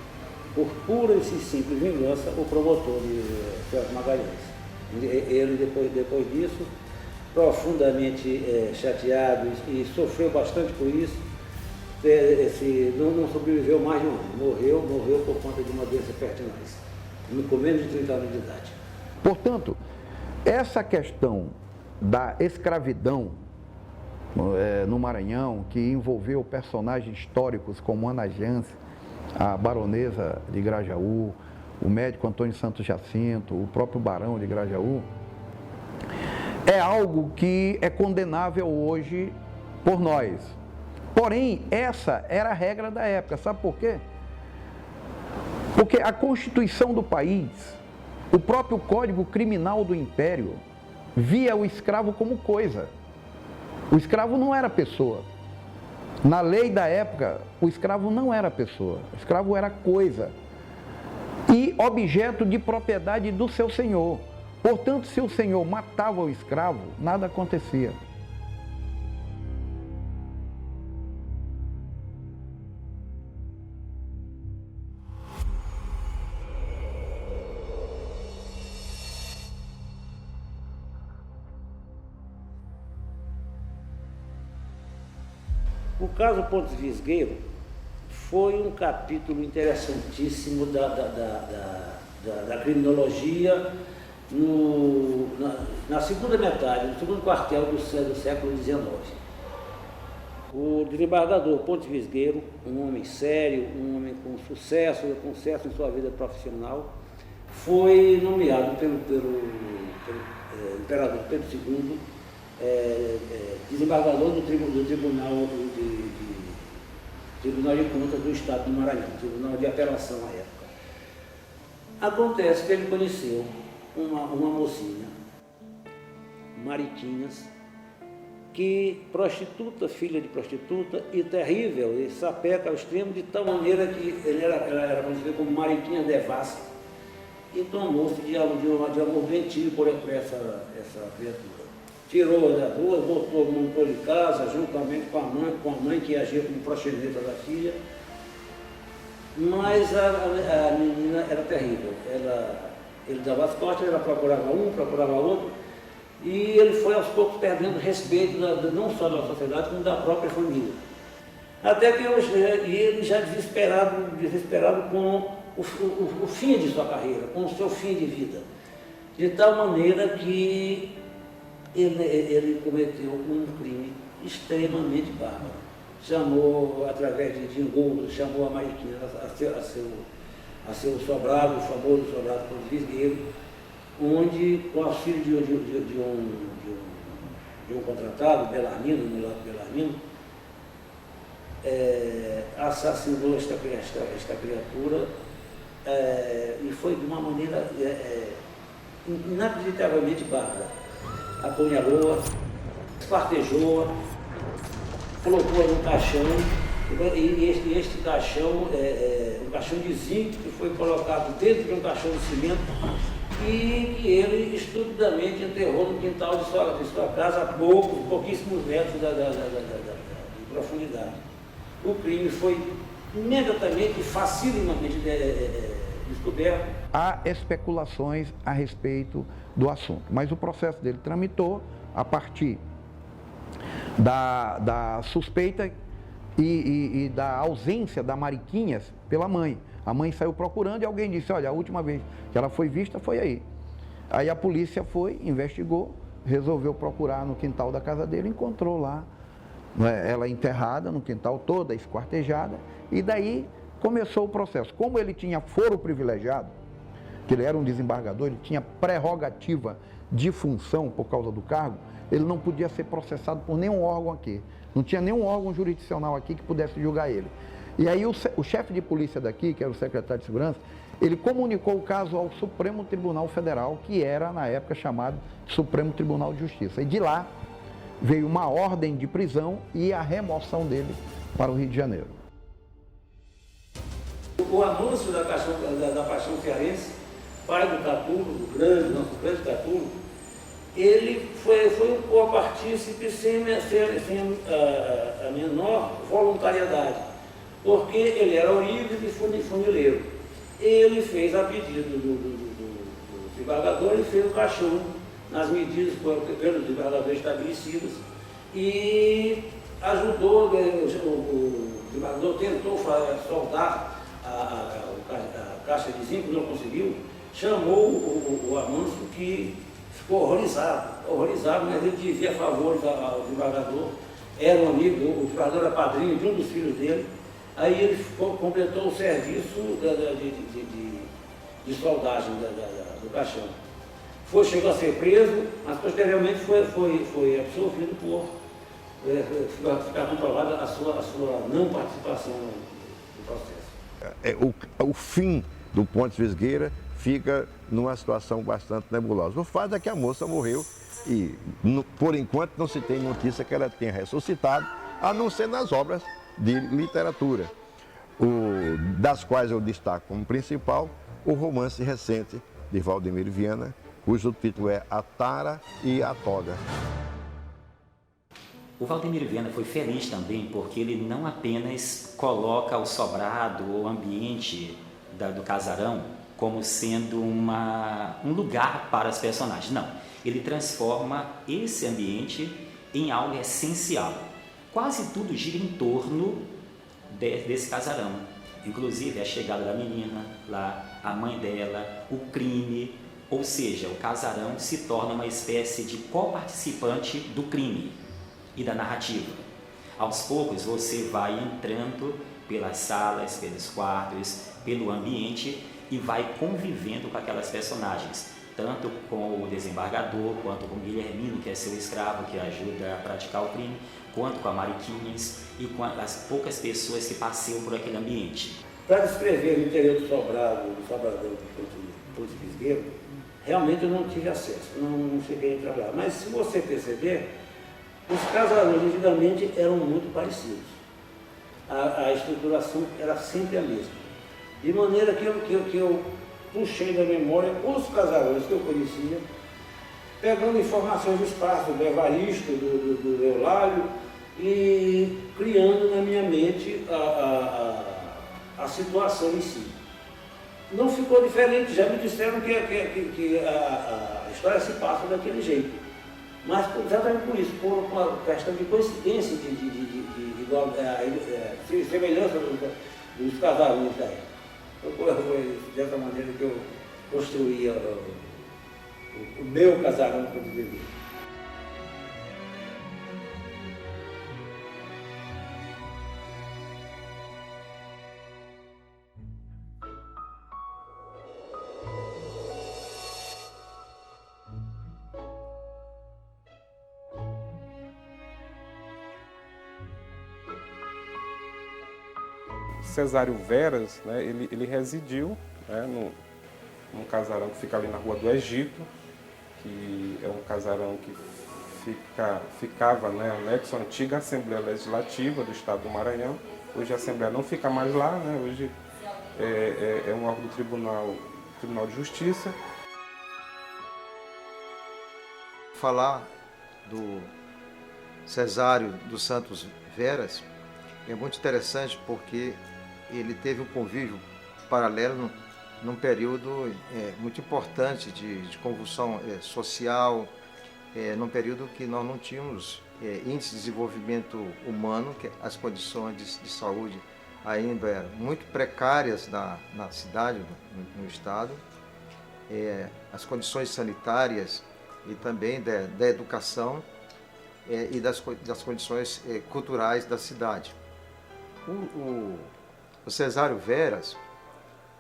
[SPEAKER 13] por pura e simples vingança, o promotor de Celso Magalhães. Ele, depois disso, profundamente chateado e sofreu bastante por isso, não sobreviveu mais de um ano. Morreu por conta de uma doença pertinaz, com menos de 30 anos de idade.
[SPEAKER 4] Portanto, essa questão da escravidão no Maranhão, que envolveu personagens históricos como Ana Jance, a baronesa de Grajaú, o médico Antônio Santos Jacinto, o próprio barão de Grajaú, é algo que é condenável hoje por nós. Porém, essa era a regra da época. Sabe por quê? Porque a Constituição do país, o próprio Código Criminal do Império, via o escravo como coisa. O escravo não era pessoa. Na lei da época, o escravo não era pessoa. O escravo era coisa e objeto de propriedade do seu senhor. Portanto, se o senhor matava o escravo, nada acontecia.
[SPEAKER 13] O caso Pontes Visgueiro foi um capítulo interessantíssimo da criminologia na segunda metade, no segundo quartel do século XIX. O desembargador Pontes Visgueiro, um homem sério, um homem com sucesso em sua vida profissional, foi nomeado pelo imperador Pedro II desembargador do Tribunal de Contas do Estado do Maranhão, Tribunal de Apelação à época. Acontece que ele conheceu uma mocinha, Mariquinhas, que prostituta, filha de prostituta, e terrível, e sapeca ao extremo, de tal maneira que ela era conhecida como Mariquinha Devassa, e tomou-se de amor doentio por essa criatura. Tirou das ruas, montou de casa, juntamente com a mãe que agia como proxeneta da filha. Mas a menina era terrível. Ele dava as costas, ela procurava um, procurava outro, e ele foi aos poucos perdendo respeito não só da sociedade, como da própria família. Até que ele já desesperado com o fim de sua carreira, com o seu fim de vida. De tal maneira que ele cometeu um crime extremamente bárbaro. Chamou, através de engodos, chamou a Mariquinha a seu sobrado, o famoso sobrado Pontes Visgueiro, onde, com auxílio de um contratado, Belarmino, Mulato Belarmino, assassinou esta criatura, e foi de uma maneira inacreditavelmente bárbara. Apunhalou-a, espartejou-a, colocou-a num caixão, e este caixão um caixão de zinco que foi colocado dentro de um caixão de cimento e que ele estupidamente enterrou no quintal de sua casa a pouquíssimos metros de profundidade. O crime foi imediatamente e facilmente descoberto.
[SPEAKER 4] Há especulações a respeito do assunto, mas o processo dele tramitou a partir da suspeita e da ausência da Mariquinhas pela mãe. A mãe saiu procurando e alguém disse, olha, a última vez que ela foi vista foi aí. Aí a polícia foi, investigou, resolveu procurar no quintal da casa dele, encontrou lá ela enterrada no quintal, toda esquartejada, e daí começou o processo. Como ele tinha foro privilegiado, que ele era um desembargador, ele tinha prerrogativa de função por causa do cargo, ele não podia ser processado por nenhum órgão aqui. Não tinha nenhum órgão jurisdicional aqui que pudesse julgar ele. E aí o chefe de polícia daqui, que era o secretário de Segurança, ele comunicou o caso ao Supremo Tribunal Federal, que era, na época, chamado Supremo Tribunal de Justiça. E de lá veio uma ordem de prisão e a remoção dele para o Rio de Janeiro.
[SPEAKER 13] O anúncio da Paixão Cearense, pai do Catulo, nosso grande Catulo, ele foi um partícipe sem a menor voluntariedade, porque ele era ourives e funileiro. Ele fez a pedido do desembargador, ele fez o caixão nas medidas pelos desembargadores estabelecidas e ajudou, o desembargador tentou soldar a caixa de zinco, não conseguiu, chamou o Amâncio, que ficou horrorizado, mas ele dizia favores ao desembargador, era um amigo, o desembargador era padrinho de um dos filhos dele. Aí ele completou o serviço de soldagem do caixão. Chegou a ser preso, mas posteriormente foi absolvido por ficar comprovada a sua não participação no processo.
[SPEAKER 5] O fim do Pontes Visgueira fica numa situação bastante nebulosa. O fato é que a moça morreu e, por enquanto, não se tem notícia que ela tenha ressuscitado, a não ser nas obras de literatura, das quais eu destaco como principal o romance recente de Valdemiro Viana, cujo título é A Tara e a Toga.
[SPEAKER 7] O Valdemiro Viana foi feliz também porque ele não apenas coloca o sobrado ou ambiente do casarão como sendo um lugar para os personagens. Não, ele transforma esse ambiente em algo essencial. Quase tudo gira em torno desse casarão. Inclusive a chegada da menina lá, a mãe dela, o crime, ou seja, o casarão se torna uma espécie de coparticipante do crime e da narrativa. Aos poucos você vai entrando pelas salas, pelos quartos, pelo ambiente e vai convivendo com aquelas personagens, tanto com o desembargador, quanto com o Guilhermino, que é seu escravo, que ajuda a praticar o crime, quanto com a Mariquinhas e com as poucas pessoas que passeiam por aquele ambiente.
[SPEAKER 13] Para descrever o interior do Sobradão do Pontes Visgueira, realmente eu não tive acesso, não cheguei a entrar lá. Mas se você perceber, os casarões antigamente eram muito parecidos. A estruturação era sempre a mesma. De maneira que eu puxei da memória os casarões que eu conhecia, pegando informações do espaço, do Evaristo, do Eulário, e criando na minha mente a situação em si. Não ficou diferente, já me disseram que a história se passa daquele jeito. Mas exatamente por isso, por uma questão de coincidência, de semelhança dos casarões da época. Foi dessa maneira que eu construía o meu casarão quando vivia.
[SPEAKER 14] Cesário Veras, né, ele residiu, né, num casarão que fica ali na Rua do Egito, que é um casarão que ficava, né, anexo à antiga Assembleia Legislativa do Estado do Maranhão. Hoje a Assembleia não fica mais lá, né, hoje é um órgão do Tribunal de Justiça.
[SPEAKER 15] Falar do Cesário dos Santos Veras é muito interessante porque ele teve um convívio paralelo num período muito importante de convulsão social, num período que nós não tínhamos índice de desenvolvimento humano, que as condições de saúde ainda eram muito precárias na cidade, no estado, as condições sanitárias e também da educação e das condições culturais da cidade. O Cesário Veras,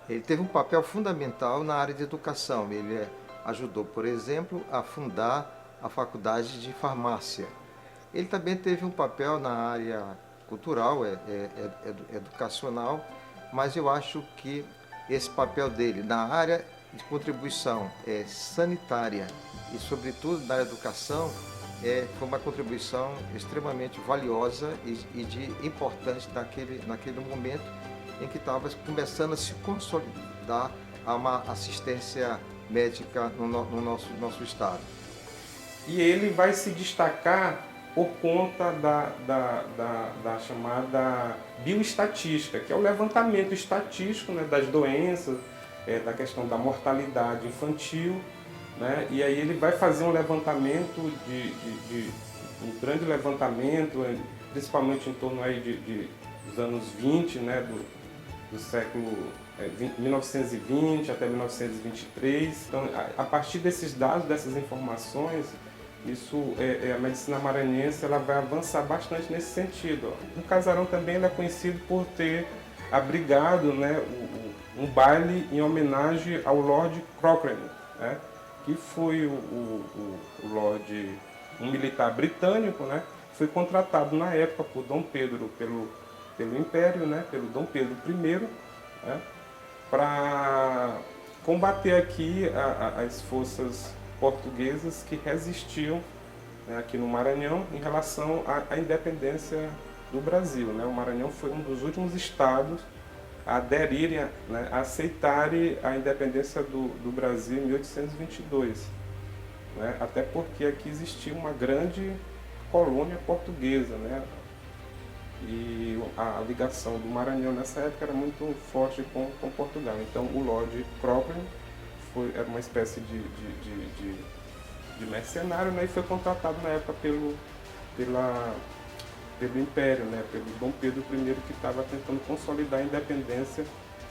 [SPEAKER 15] ele teve um papel fundamental na área de educação. Ele ajudou, por exemplo, a fundar a Faculdade de Farmácia. Ele também teve um papel na área cultural, educacional, mas eu acho que esse papel dele na área de contribuição sanitária e, sobretudo, na educação, foi uma contribuição extremamente valiosa e importante naquele momento em que estava começando a se consolidar uma assistência médica no nosso estado.
[SPEAKER 14] E ele vai se destacar por conta da chamada bioestatística, que é o levantamento estatístico, né, das doenças, da questão da mortalidade infantil, né, e aí ele vai fazer um levantamento, um grande levantamento, principalmente em torno aí dos anos 20, né, do século 1920 até 1923. Então, a partir desses dados, dessas informações, a medicina maranhense ela vai avançar bastante nesse sentido. O Casarão também é conhecido por ter abrigado, né, um baile em homenagem ao Lord Cochrane, né, que foi um militar britânico, né, foi contratado na época por Dom Pedro, pelo Império, né, pelo Dom Pedro I, né, para combater aqui as forças portuguesas que resistiam, né, aqui no Maranhão em relação à independência do Brasil, né? O Maranhão foi um dos últimos estados a aderirem, né, a aceitarem a independência do Brasil em 1822, né? Até porque aqui existia uma grande colônia portuguesa, né? E a ligação do Maranhão nessa época era muito forte com Portugal. Então o Lord Cochrane era uma espécie de mercenário, né, e foi contratado na época pelo Império, né, pelo Dom Pedro I, que estava tentando consolidar a independência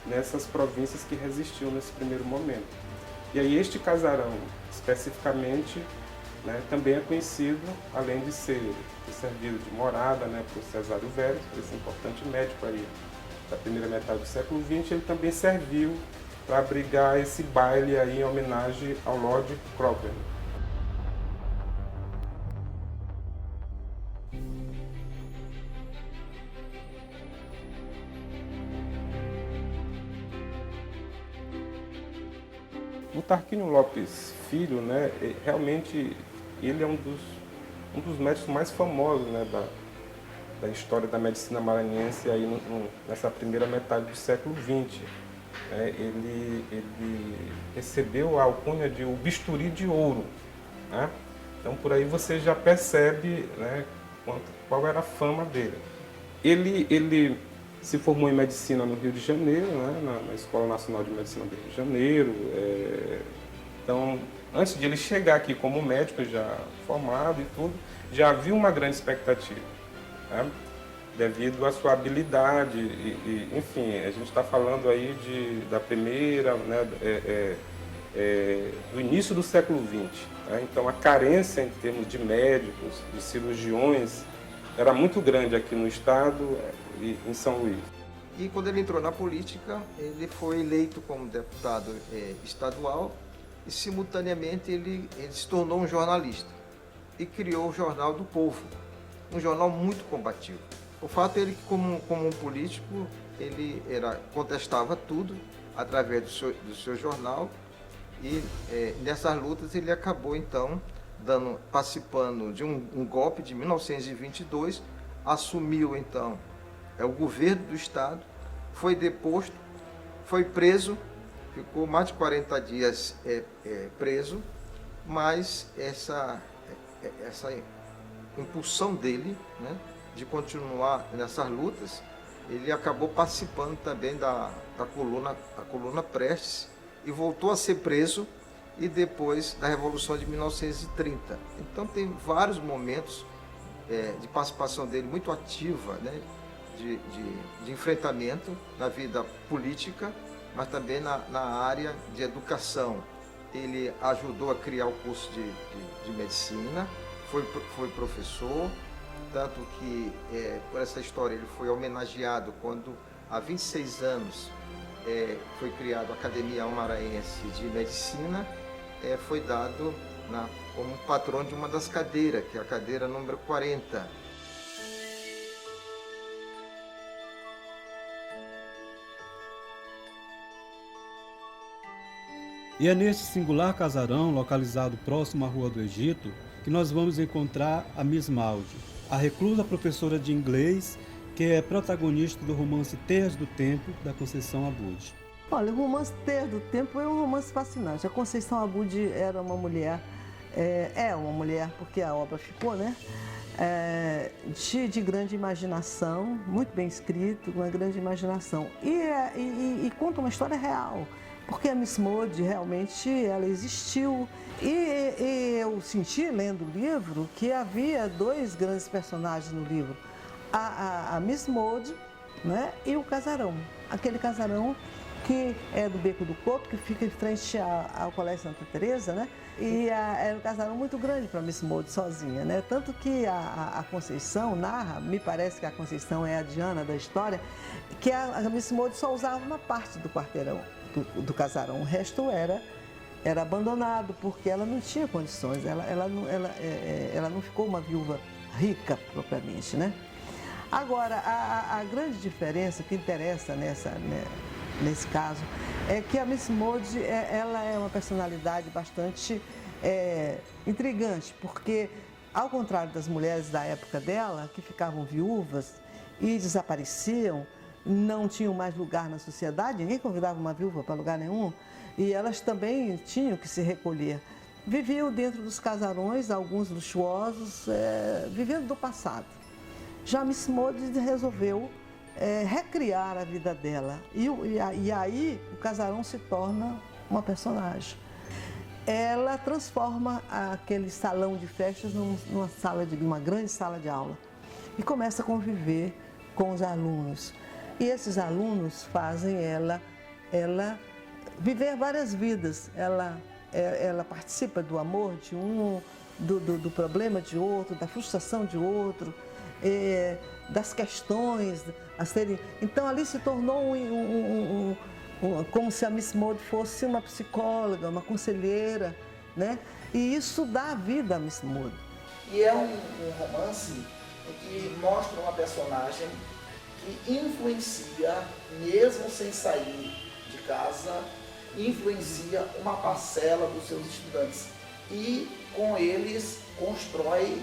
[SPEAKER 14] nessas províncias que resistiam nesse primeiro momento. E aí este casarão, especificamente, né, também é conhecido, além de ser servido de morada, né, por Cesário Veras, esse importante médico aí da primeira metade do século XX, ele também serviu para abrigar esse baile aí em homenagem ao Lord Cochrane. O Tarquínio Lopes Filho, né, realmente ele é um dos médicos mais famosos, né, da história da medicina maranhense aí nessa primeira metade do século XX. Ele recebeu a alcunha de o bisturi de ouro, né? Então por aí você já percebe, né, qual era a fama dele. Ele se formou em medicina no Rio de Janeiro, né, na Escola Nacional de Medicina do Rio de Janeiro. Então, antes de ele chegar aqui como médico já formado e tudo, já havia uma grande expectativa, né, devido à sua habilidade, enfim, a gente está falando aí da primeira, né, do início do século XX. Né? Então a carência em termos de médicos, de cirurgiões, era muito grande aqui no estado e em São Luís.
[SPEAKER 15] E quando ele entrou na política, ele foi eleito como deputado estadual e simultaneamente ele se tornou um jornalista e criou o Jornal do Povo, um jornal muito combativo. O fato é que, como um político, ele contestava tudo através do seu jornal e nessas lutas ele acabou, então, participando de um golpe de 1922, assumiu, então, o governo do Estado, foi deposto, foi preso, ficou mais de 40 dias preso, mas essa impulsão dele, né, de continuar nessas lutas, ele acabou participando também da coluna Prestes e voltou a ser preso e depois da Revolução de 1930. Então tem vários momentos de participação dele muito ativa, né? de enfrentamento na vida política, mas também na área de educação. Ele ajudou a criar o curso de medicina, foi professor, tanto que por essa história ele foi homenageado quando há 26 anos foi criada a Academia Maranhense de Medicina, foi dado como patrão de uma das cadeiras, que é a cadeira número 40.
[SPEAKER 3] E é neste singular casarão, localizado próximo à Rua do Egito, que nós vamos encontrar a Miss Maud, a reclusa professora de inglês, que é protagonista do romance Teias do Tempo, da Conceição Abud.
[SPEAKER 9] Olha, o romance Teias do Tempo é um romance fascinante. A Conceição Abud era uma mulher, é uma mulher, porque a obra ficou, né? De grande imaginação, muito bem escrito, uma grande imaginação. E conta uma história real. Porque a Miss Maud realmente ela existiu e eu senti, lendo o livro, que havia dois grandes personagens no livro. A Miss Maud, né, e o casarão. Aquele casarão que é do Beco do Couto, que fica em frente ao Colégio Santa Teresa, né? E era um casarão muito grande para a Miss Maud sozinha, né? Tanto que a Conceição narra, me parece que a Conceição é a Diana da história, que a Miss Maud só usava uma parte do quarteirão. Do casarão, o resto era abandonado, porque ela não tinha condições, ela não ficou uma viúva rica propriamente, né? Agora, a grande diferença que interessa nesse caso é que a Miss Maud ela é uma personalidade bastante intrigante, porque ao contrário das mulheres da época dela, que ficavam viúvas e desapareciam, não tinham mais lugar na sociedade, ninguém convidava uma viúva para lugar nenhum, e elas também tinham que se recolher. Viviam dentro dos casarões, alguns luxuosos, vivendo do passado. Já Miss Maud resolveu recriar a vida dela, e aí o casarão se torna uma personagem. Ela transforma aquele salão de festas numa grande sala de aula e começa a conviver com os alunos. E esses alunos fazem ela viver várias vidas. Ela participa do amor de um, do problema de outro, da frustração de outro, das questões a serem... Então ali se tornou como se a Miss Maud fosse uma psicóloga, uma conselheira, né? E isso dá vida à Miss Maud.
[SPEAKER 10] E é um romance em que mostra uma personagem que influencia, mesmo sem sair de casa, influencia uma parcela dos seus estudantes e com eles constrói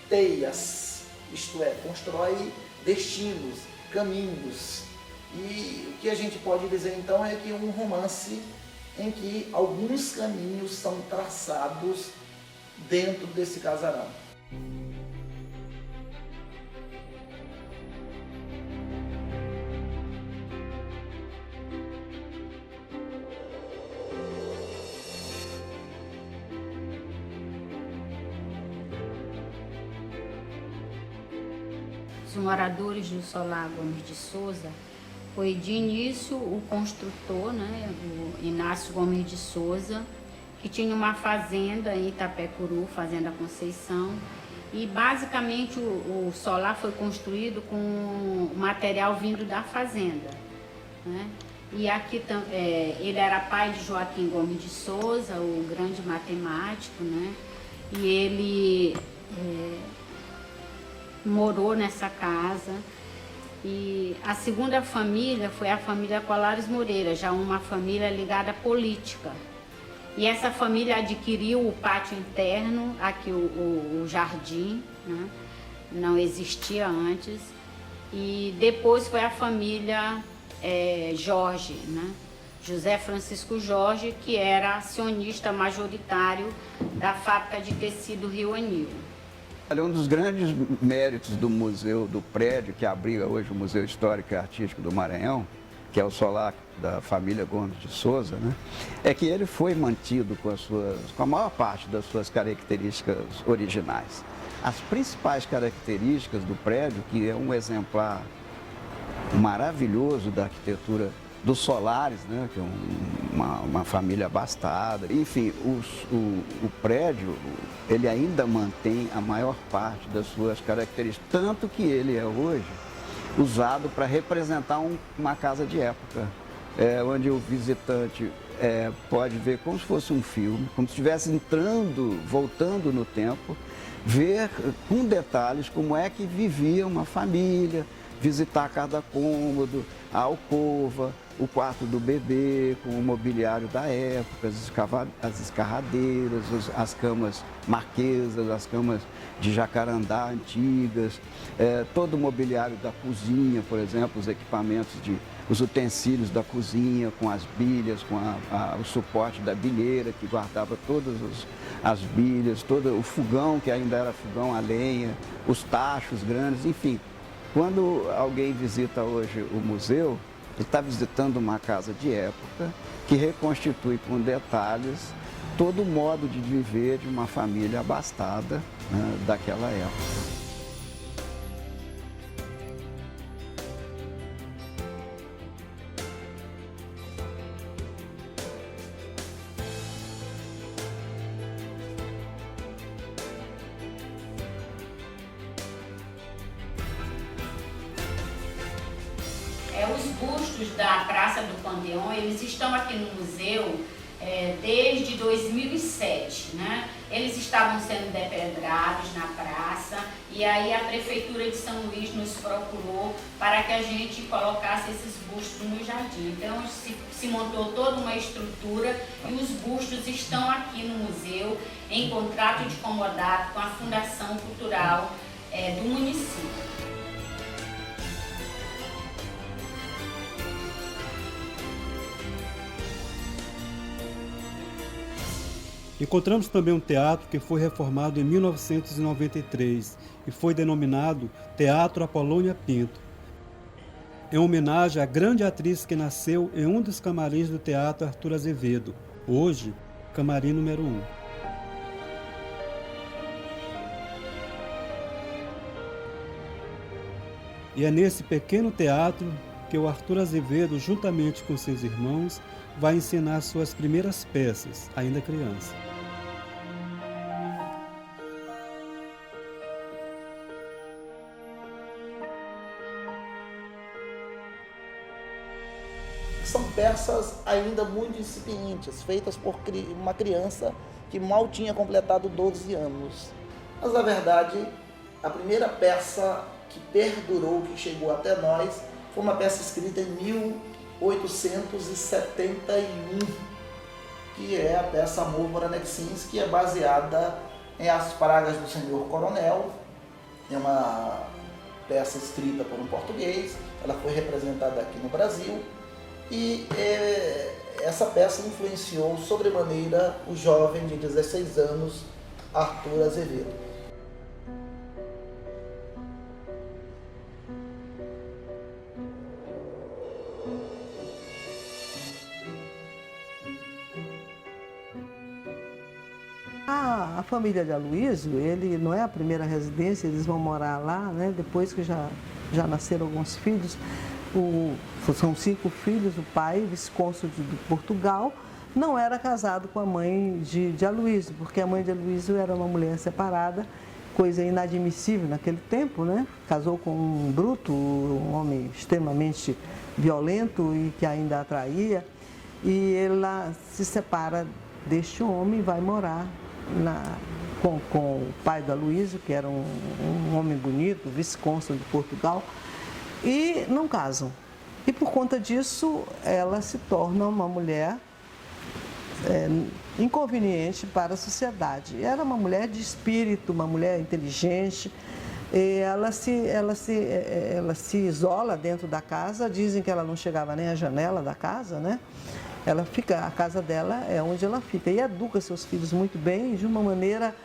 [SPEAKER 10] teias, isto é, constrói destinos, caminhos. E o que a gente pode dizer então é que é um romance em que alguns caminhos são traçados dentro desse casarão.
[SPEAKER 12] Os moradores do Solar Gomes de Souza foi de início o construtor, né, o Inácio Gomes de Souza, que tinha uma fazenda em Itapecuru, Fazenda Conceição, e basicamente o solar foi construído com material vindo da fazenda, né? E aqui ele era pai de Joaquim Gomes de Souza, o grande matemático, né? E ele morou nessa casa. E a segunda família foi a família Colares Moreira, já uma família ligada à política. E essa família adquiriu o pátio interno, aqui o jardim, né? Não existia antes. E depois foi a família Jorge, né? José Francisco Jorge, que era acionista majoritário da fábrica de tecido Rio Anil.
[SPEAKER 4] Olha, um dos grandes méritos do museu, do prédio que abriga hoje o Museu Histórico e Artístico do Maranhão, que é o solar da família Gomes de Souza, né, é que ele foi mantido com a maior parte das suas características originais. As principais características do prédio, que é um exemplar maravilhoso da arquitetura dos Solares, né, que é uma família abastada. Enfim, o prédio, ele ainda mantém a maior parte das suas características, tanto que ele é hoje usado para representar uma casa de época, onde o visitante pode ver como se fosse um filme, como se estivesse voltando no tempo, ver com detalhes como é que vivia uma família, visitar cada cômodo, a alcova, o quarto do bebê, com o mobiliário da época, as escarradeiras, as camas marquesas, as camas de jacarandá antigas, todo o mobiliário da cozinha, por exemplo, os equipamentos, os utensílios da cozinha, com as bilhas, com o suporte da bilheira, que guardava todas as bilhas, todo o fogão, que ainda era fogão a lenha, os tachos grandes, enfim. Quando alguém visita hoje o museu, ele está visitando uma casa de época que reconstitui com detalhes todo o modo de viver de uma família abastada, né, daquela época.
[SPEAKER 12] Os bustos da Praça do Panteão, eles estão aqui no museu desde 2007, né? Eles estavam sendo depedrados na praça e aí a Prefeitura de São Luís nos procurou para que a gente colocasse esses bustos no jardim. Então se montou toda uma estrutura e os bustos estão aqui no museu em contrato de comodato com a Fundação Cultural do município.
[SPEAKER 3] Encontramos também um teatro que foi reformado em 1993 e foi denominado Teatro Apolônia Pinto. Em homenagem à grande atriz que nasceu em um dos camarins do Teatro Arthur Azevedo, hoje, camarim número 1. E é nesse pequeno teatro que o Arthur Azevedo, juntamente com seus irmãos, vai ensinar suas primeiras peças, ainda criança.
[SPEAKER 10] São peças ainda muito incipientes, feitas por uma criança que mal tinha completado 12 anos. Mas, na verdade, a primeira peça que perdurou, que chegou até nós, foi uma peça escrita em 1871, que é a peça Amor Moranexins, que é baseada em As Pragas do Senhor Coronel. É uma peça escrita por um português, ela foi representada aqui no Brasil. E essa peça influenciou sobremaneira o jovem de 16 anos, Arthur Azevedo.
[SPEAKER 9] A família de Aloysio, ele não é a primeira residência, eles vão morar lá, né? Depois que já nasceram alguns filhos. São 5 filhos, o pai, vice-cônsul de Portugal, não era casado com a mãe de Aloysio, porque a mãe de Aloysio era uma mulher separada, coisa inadmissível naquele tempo, né? Casou com um bruto, um homem extremamente violento e que ainda atraía, e ela se separa deste homem e vai morar com o pai do Aloysio, que era um homem bonito, vice-cônsul de Portugal, e não casam. E por conta disso, ela se torna uma mulher inconveniente para a sociedade. Era uma mulher de espírito, uma mulher inteligente. E ela se isola dentro da casa, dizem que ela não chegava nem à janela da casa, né? A casa dela é onde ela fica. E educa seus filhos muito bem, de uma maneira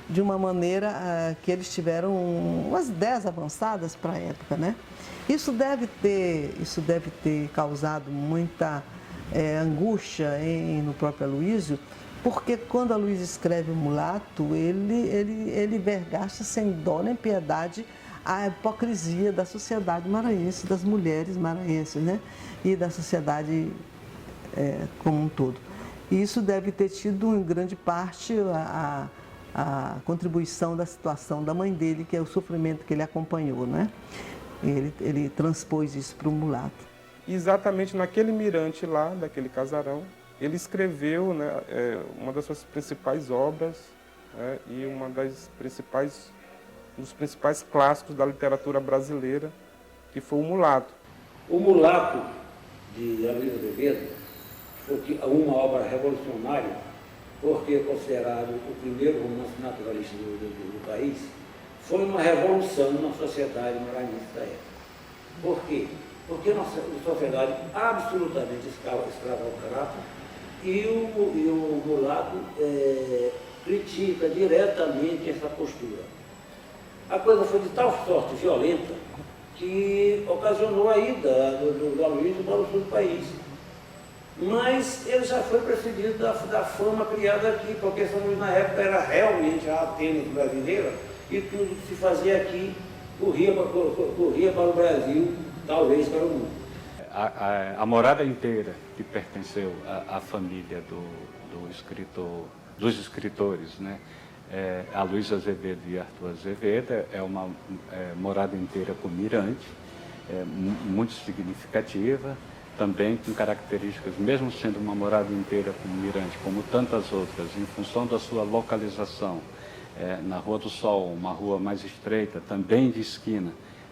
[SPEAKER 9] de uma maneira que eles tiveram umas ideias avançadas para a época, né? Isso deve ter causado muita angústia no próprio Aloysio, porque quando Aloysio escreve O Mulato, ele vergasta sem dó nem piedade a hipocrisia da sociedade maranhense, das mulheres maranhenses, né? E da sociedade como um todo. E isso deve ter tido, em grande parte, a contribuição da situação da mãe dele, que é o sofrimento que ele acompanhou, né? Ele transpôs isso para o Mulato.
[SPEAKER 14] Exatamente naquele mirante lá, daquele casarão, ele escreveu, né, uma das suas principais obras, e um dos principais clássicos da literatura brasileira, que foi O Mulato.
[SPEAKER 13] O Mulato, de Aloysio Azevedo, foi uma obra revolucionária, porque é considerado o primeiro romance naturalista do país. Foi uma revolução na sociedade maranhense da época. Por quê? Porque uma sociedade absolutamente escravocrata e o Mulato critica diretamente essa postura. A coisa foi de tal sorte violenta que ocasionou a ida do Aloysio para o sul do país. Mas ele já foi precedido da fama criada aqui, porque São Luís na época era realmente a Atenas brasileira e tudo que se fazia aqui corria para o Brasil, talvez para o mundo.
[SPEAKER 8] A morada inteira que pertenceu à família dos escritores, né? Aloysio Azevedo e Arthur Azevedo, é uma morada inteira com mirante, muito significativa, também com características, mesmo sendo uma morada inteira com mirante, como tantas outras, em função da sua localização, na Rua do Sol, uma rua mais estreita, também de esquina,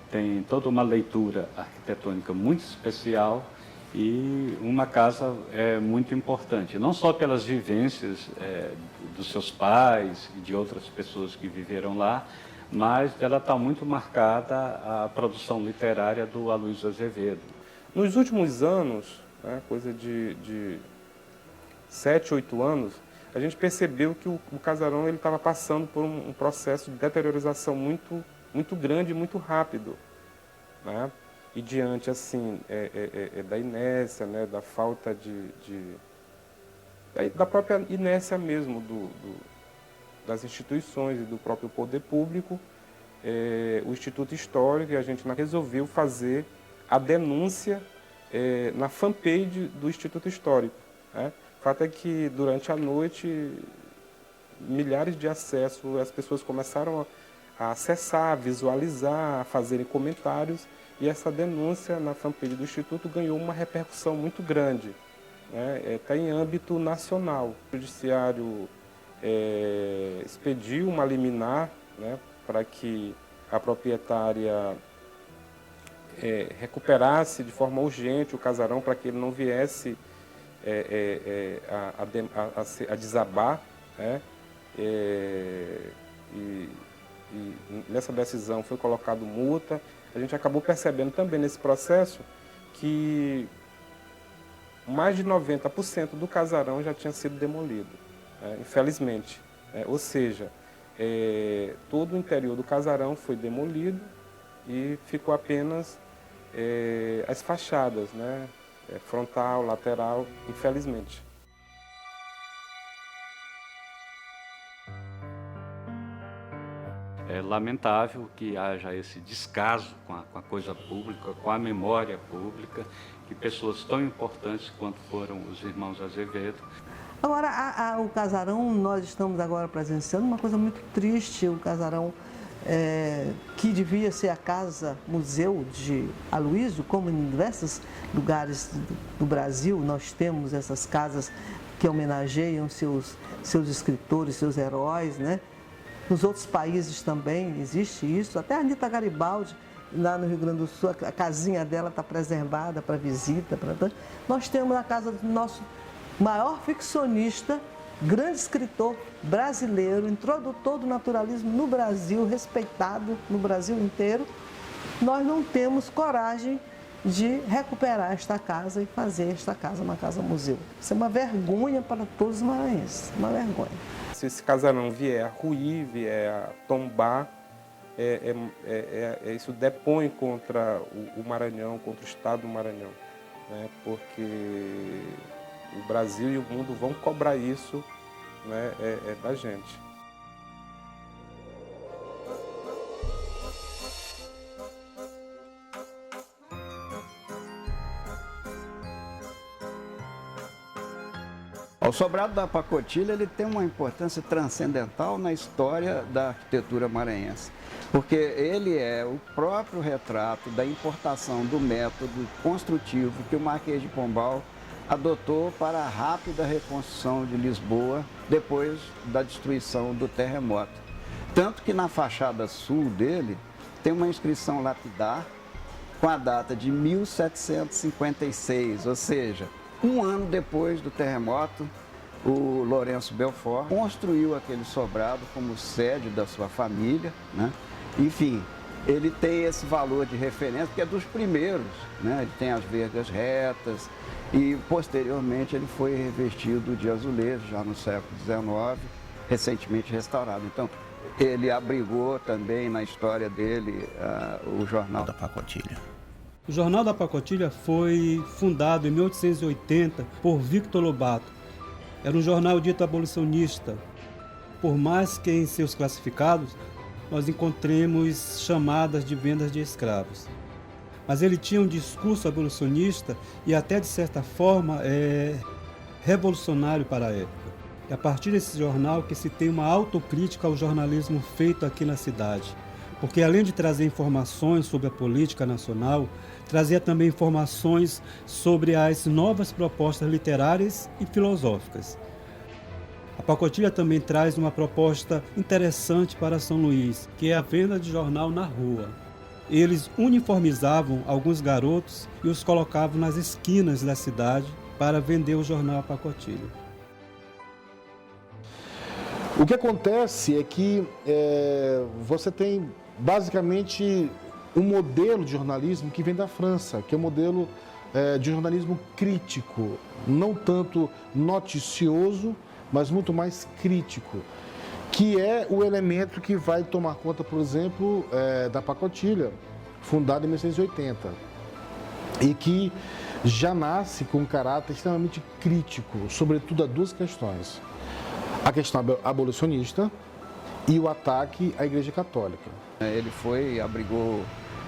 [SPEAKER 8] tem toda uma leitura arquitetônica muito especial e uma casa muito importante, não só pelas vivências dos seus pais e de outras pessoas que viveram lá, mas ela está muito marcada a produção literária do Aloysio Azevedo.
[SPEAKER 14] Nos últimos anos, coisa de 7, 8 anos, a gente percebeu que o casarão estava passando por um processo de deteriorização muito grande e muito rápido, né? E diante assim, da inércia, né? Da falta da própria inércia mesmo das instituições e do próprio poder público, o Instituto Histórico, e a gente resolveu fazer a denúncia na fanpage do Instituto Histórico, né? O fato é que durante a noite milhares de acessos, as pessoas começaram a acessar, a visualizar, a fazerem comentários, e essa denúncia na fanpage do Instituto ganhou uma repercussão muito grande, né? Está em âmbito nacional. O Judiciário expediu uma liminar, né, para que a proprietária recuperasse de forma urgente o casarão, para que ele não viesse a desabar, né? E nessa decisão foi colocado multa. A gente acabou percebendo também nesse processo que mais de 90% do casarão já tinha sido demolido, infelizmente. Ou seja, todo o interior do casarão foi demolido e ficou apenas as fachadas, né? Frontal, lateral, infelizmente.
[SPEAKER 8] É lamentável que haja esse descaso com a coisa pública, com a memória pública, que pessoas tão importantes quanto foram os irmãos Azevedo.
[SPEAKER 9] Agora, o casarão, nós estamos agora presenciando uma coisa muito triste, o casarão que devia ser a casa-museu de Aloysio, como em diversos lugares do Brasil, nós temos essas casas que homenageiam seus escritores, seus heróis, né? Nos outros países também existe isso, até a Anita Garibaldi, lá no Rio Grande do Sul, a casinha dela está preservada para visita. Nós temos a casa do nosso maior ficcionista, grande escritor brasileiro, introdutor do naturalismo no Brasil, respeitado no Brasil inteiro. Nós não temos coragem de recuperar esta casa e fazer esta casa uma casa-museu. Isso é uma vergonha para todos os maranhenses, uma vergonha.
[SPEAKER 14] se esse casarão vier a ruir, vier a tombar, isso depõe contra o Maranhão, contra o Estado do Maranhão, né? Porque o Brasil e o mundo vão cobrar isso, né, da gente.
[SPEAKER 4] O sobrado da Pacotilha ele tem uma importância transcendental na história da arquitetura maranhense, porque ele é o próprio retrato da importação do método construtivo que o Marquês de Pombal adotou para a rápida reconstrução de Lisboa depois da destruição do terremoto. Tanto que na fachada sul dele tem uma inscrição lapidar com a data de 1756, ou seja, um ano depois do terremoto, o Lourenço Belfort construiu aquele sobrado como sede da sua família, né? Enfim, ele tem esse valor de referência, porque é dos primeiros, né? Ele tem as vergas retas e, posteriormente, ele foi revestido de azulejo, já no século XIX, recentemente restaurado. Então, ele abrigou também na história dele o Jornal da Pacotilha.
[SPEAKER 3] O Jornal da Pacotilha foi fundado em 1880 por Victor Lobato. Era um jornal dito abolicionista. Por mais que em seus classificados nós encontremos chamadas de vendas de escravos. Mas ele tinha um discurso abolicionista e até de certa forma revolucionário para a época. É a partir desse jornal que se tem uma autocrítica ao jornalismo feito aqui na cidade. Porque além de trazer informações sobre a política nacional, trazia também informações sobre as novas propostas literárias e filosóficas. A Pacotilha também traz uma proposta interessante para São Luís, que é a venda de jornal na rua. Eles uniformizavam alguns garotos e os colocavam nas esquinas da cidade para vender o jornal Pacotilha.
[SPEAKER 6] O que acontece é que você tem basicamente um modelo de jornalismo que vem da França, que é o modelo de jornalismo crítico, não tanto noticioso, mas muito mais crítico, que é o elemento que vai tomar conta, por exemplo, da Pacotilha, fundada em 1680, e que já nasce com um caráter extremamente crítico, sobretudo a duas questões: a questão abolicionista e o ataque à Igreja Católica.
[SPEAKER 4] Ele abrigou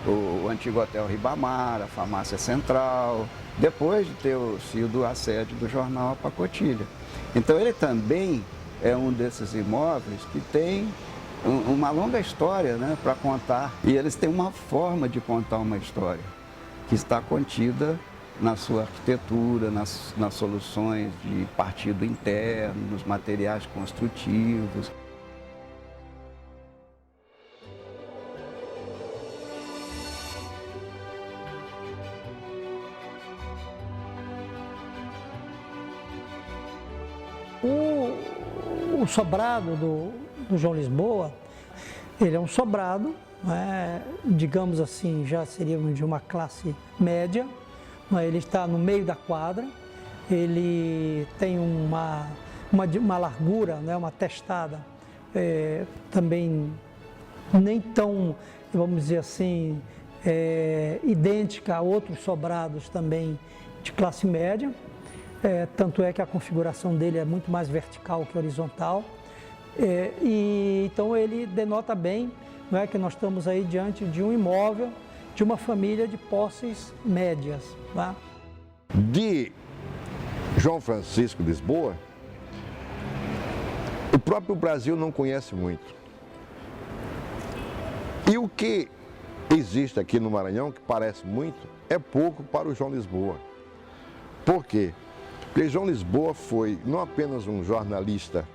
[SPEAKER 4] o antigo Hotel Ribamar, a Farmácia Central, depois de ter sido a sede do jornal Pacotilha. Então ele também é um desses imóveis que tem uma longa história, né, para contar. E eles têm uma forma de contar uma história que está contida na sua arquitetura, nas soluções de partido interno, nos materiais construtivos.
[SPEAKER 11] O sobrado do João Lisboa, ele é um sobrado, né, digamos assim, já seríamos de uma classe média, né, ele está no meio da quadra, ele tem uma largura, né, uma testada, também nem tão, vamos dizer assim, idêntica a outros sobrados também de classe média. Tanto é que a configuração dele é muito mais vertical que horizontal, e então ele denota bem, não é, que nós estamos aí diante de um imóvel de uma família de posses médias. Tá?
[SPEAKER 5] De João Francisco de Lisboa, o próprio Brasil não conhece muito. E o que existe aqui no Maranhão, que parece muito, é pouco para o João Lisboa. Por quê? Porque João Lisboa foi não apenas um jornalista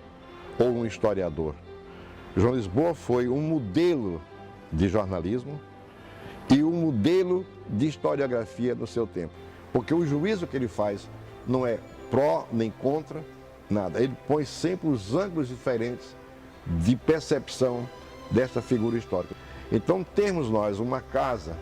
[SPEAKER 5] ou um historiador. João Lisboa foi um modelo de jornalismo e um modelo de historiografia do seu tempo. Porque o juízo que ele faz não é pró nem contra nada. Ele põe sempre os ângulos diferentes de percepção desta figura histórica. Então temos nós uma casa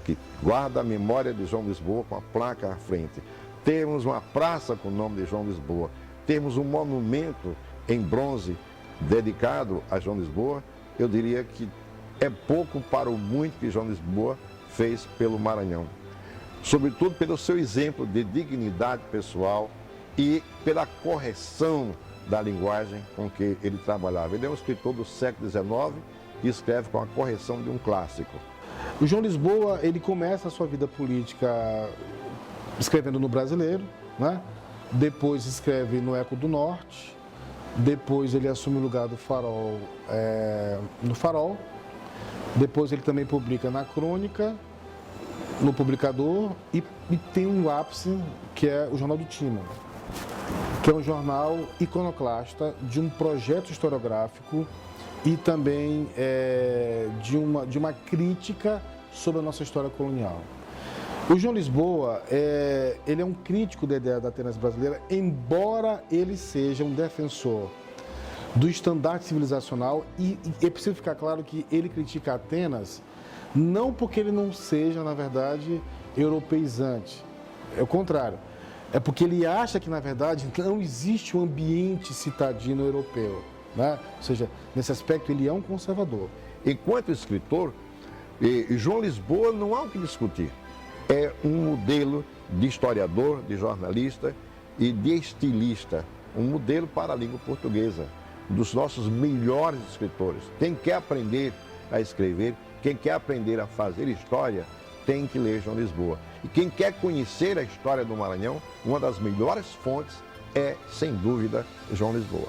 [SPEAKER 5] que guarda a memória de João Lisboa com a placa à frente. Temos uma praça com o nome de João Lisboa. Temos um monumento em bronze dedicado a João Lisboa, eu diria que é pouco para o muito que João Lisboa fez pelo Maranhão. Sobretudo pelo seu exemplo de dignidade pessoal e pela correção da linguagem com que ele trabalhava. Ele é um escritor do século XIX e escreve com a correção de um clássico.
[SPEAKER 6] O João Lisboa, ele começa a sua vida política escrevendo no Brasileiro, né? Depois escreve no Eco do Norte, depois ele assume o lugar do Farol no Farol, depois ele também publica na Crônica, no Publicador e tem um ápice que é o Jornal do Tino, que é um jornal iconoclasta de um projeto historiográfico e também de uma crítica sobre a nossa história colonial. O João Lisboa, ele é um crítico da ideia da Atenas brasileira, embora ele seja um defensor do estandarte civilizacional e é preciso ficar claro que ele critica Atenas não porque ele não seja, na verdade, europeizante, é o contrário, é porque ele acha que, na verdade, não existe um ambiente citadino europeu, né? Ou seja, nesse aspecto ele é um conservador.
[SPEAKER 5] Enquanto escritor, João Lisboa não há o que discutir. É um modelo de historiador, de jornalista e de estilista, um modelo para a língua portuguesa, dos nossos melhores escritores. Quem quer aprender a escrever, quem quer aprender a fazer história, tem que ler João Lisboa. E quem quer conhecer a história do Maranhão, uma das melhores fontes é, sem dúvida, João Lisboa.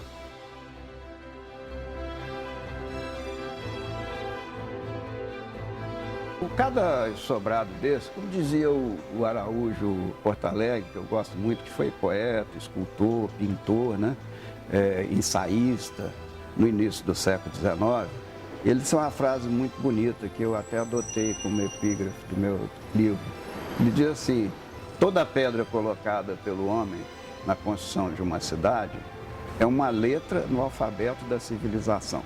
[SPEAKER 4] Cada sobrado desse, como dizia o Araújo Porto Alegre, que eu gosto muito, que foi poeta, escultor, pintor, né? Ensaísta, no início do século XIX, ele disse uma frase muito bonita que eu até adotei como epígrafe do meu livro. Ele diz assim: toda pedra colocada pelo homem na construção de uma cidade é uma letra no alfabeto da civilização.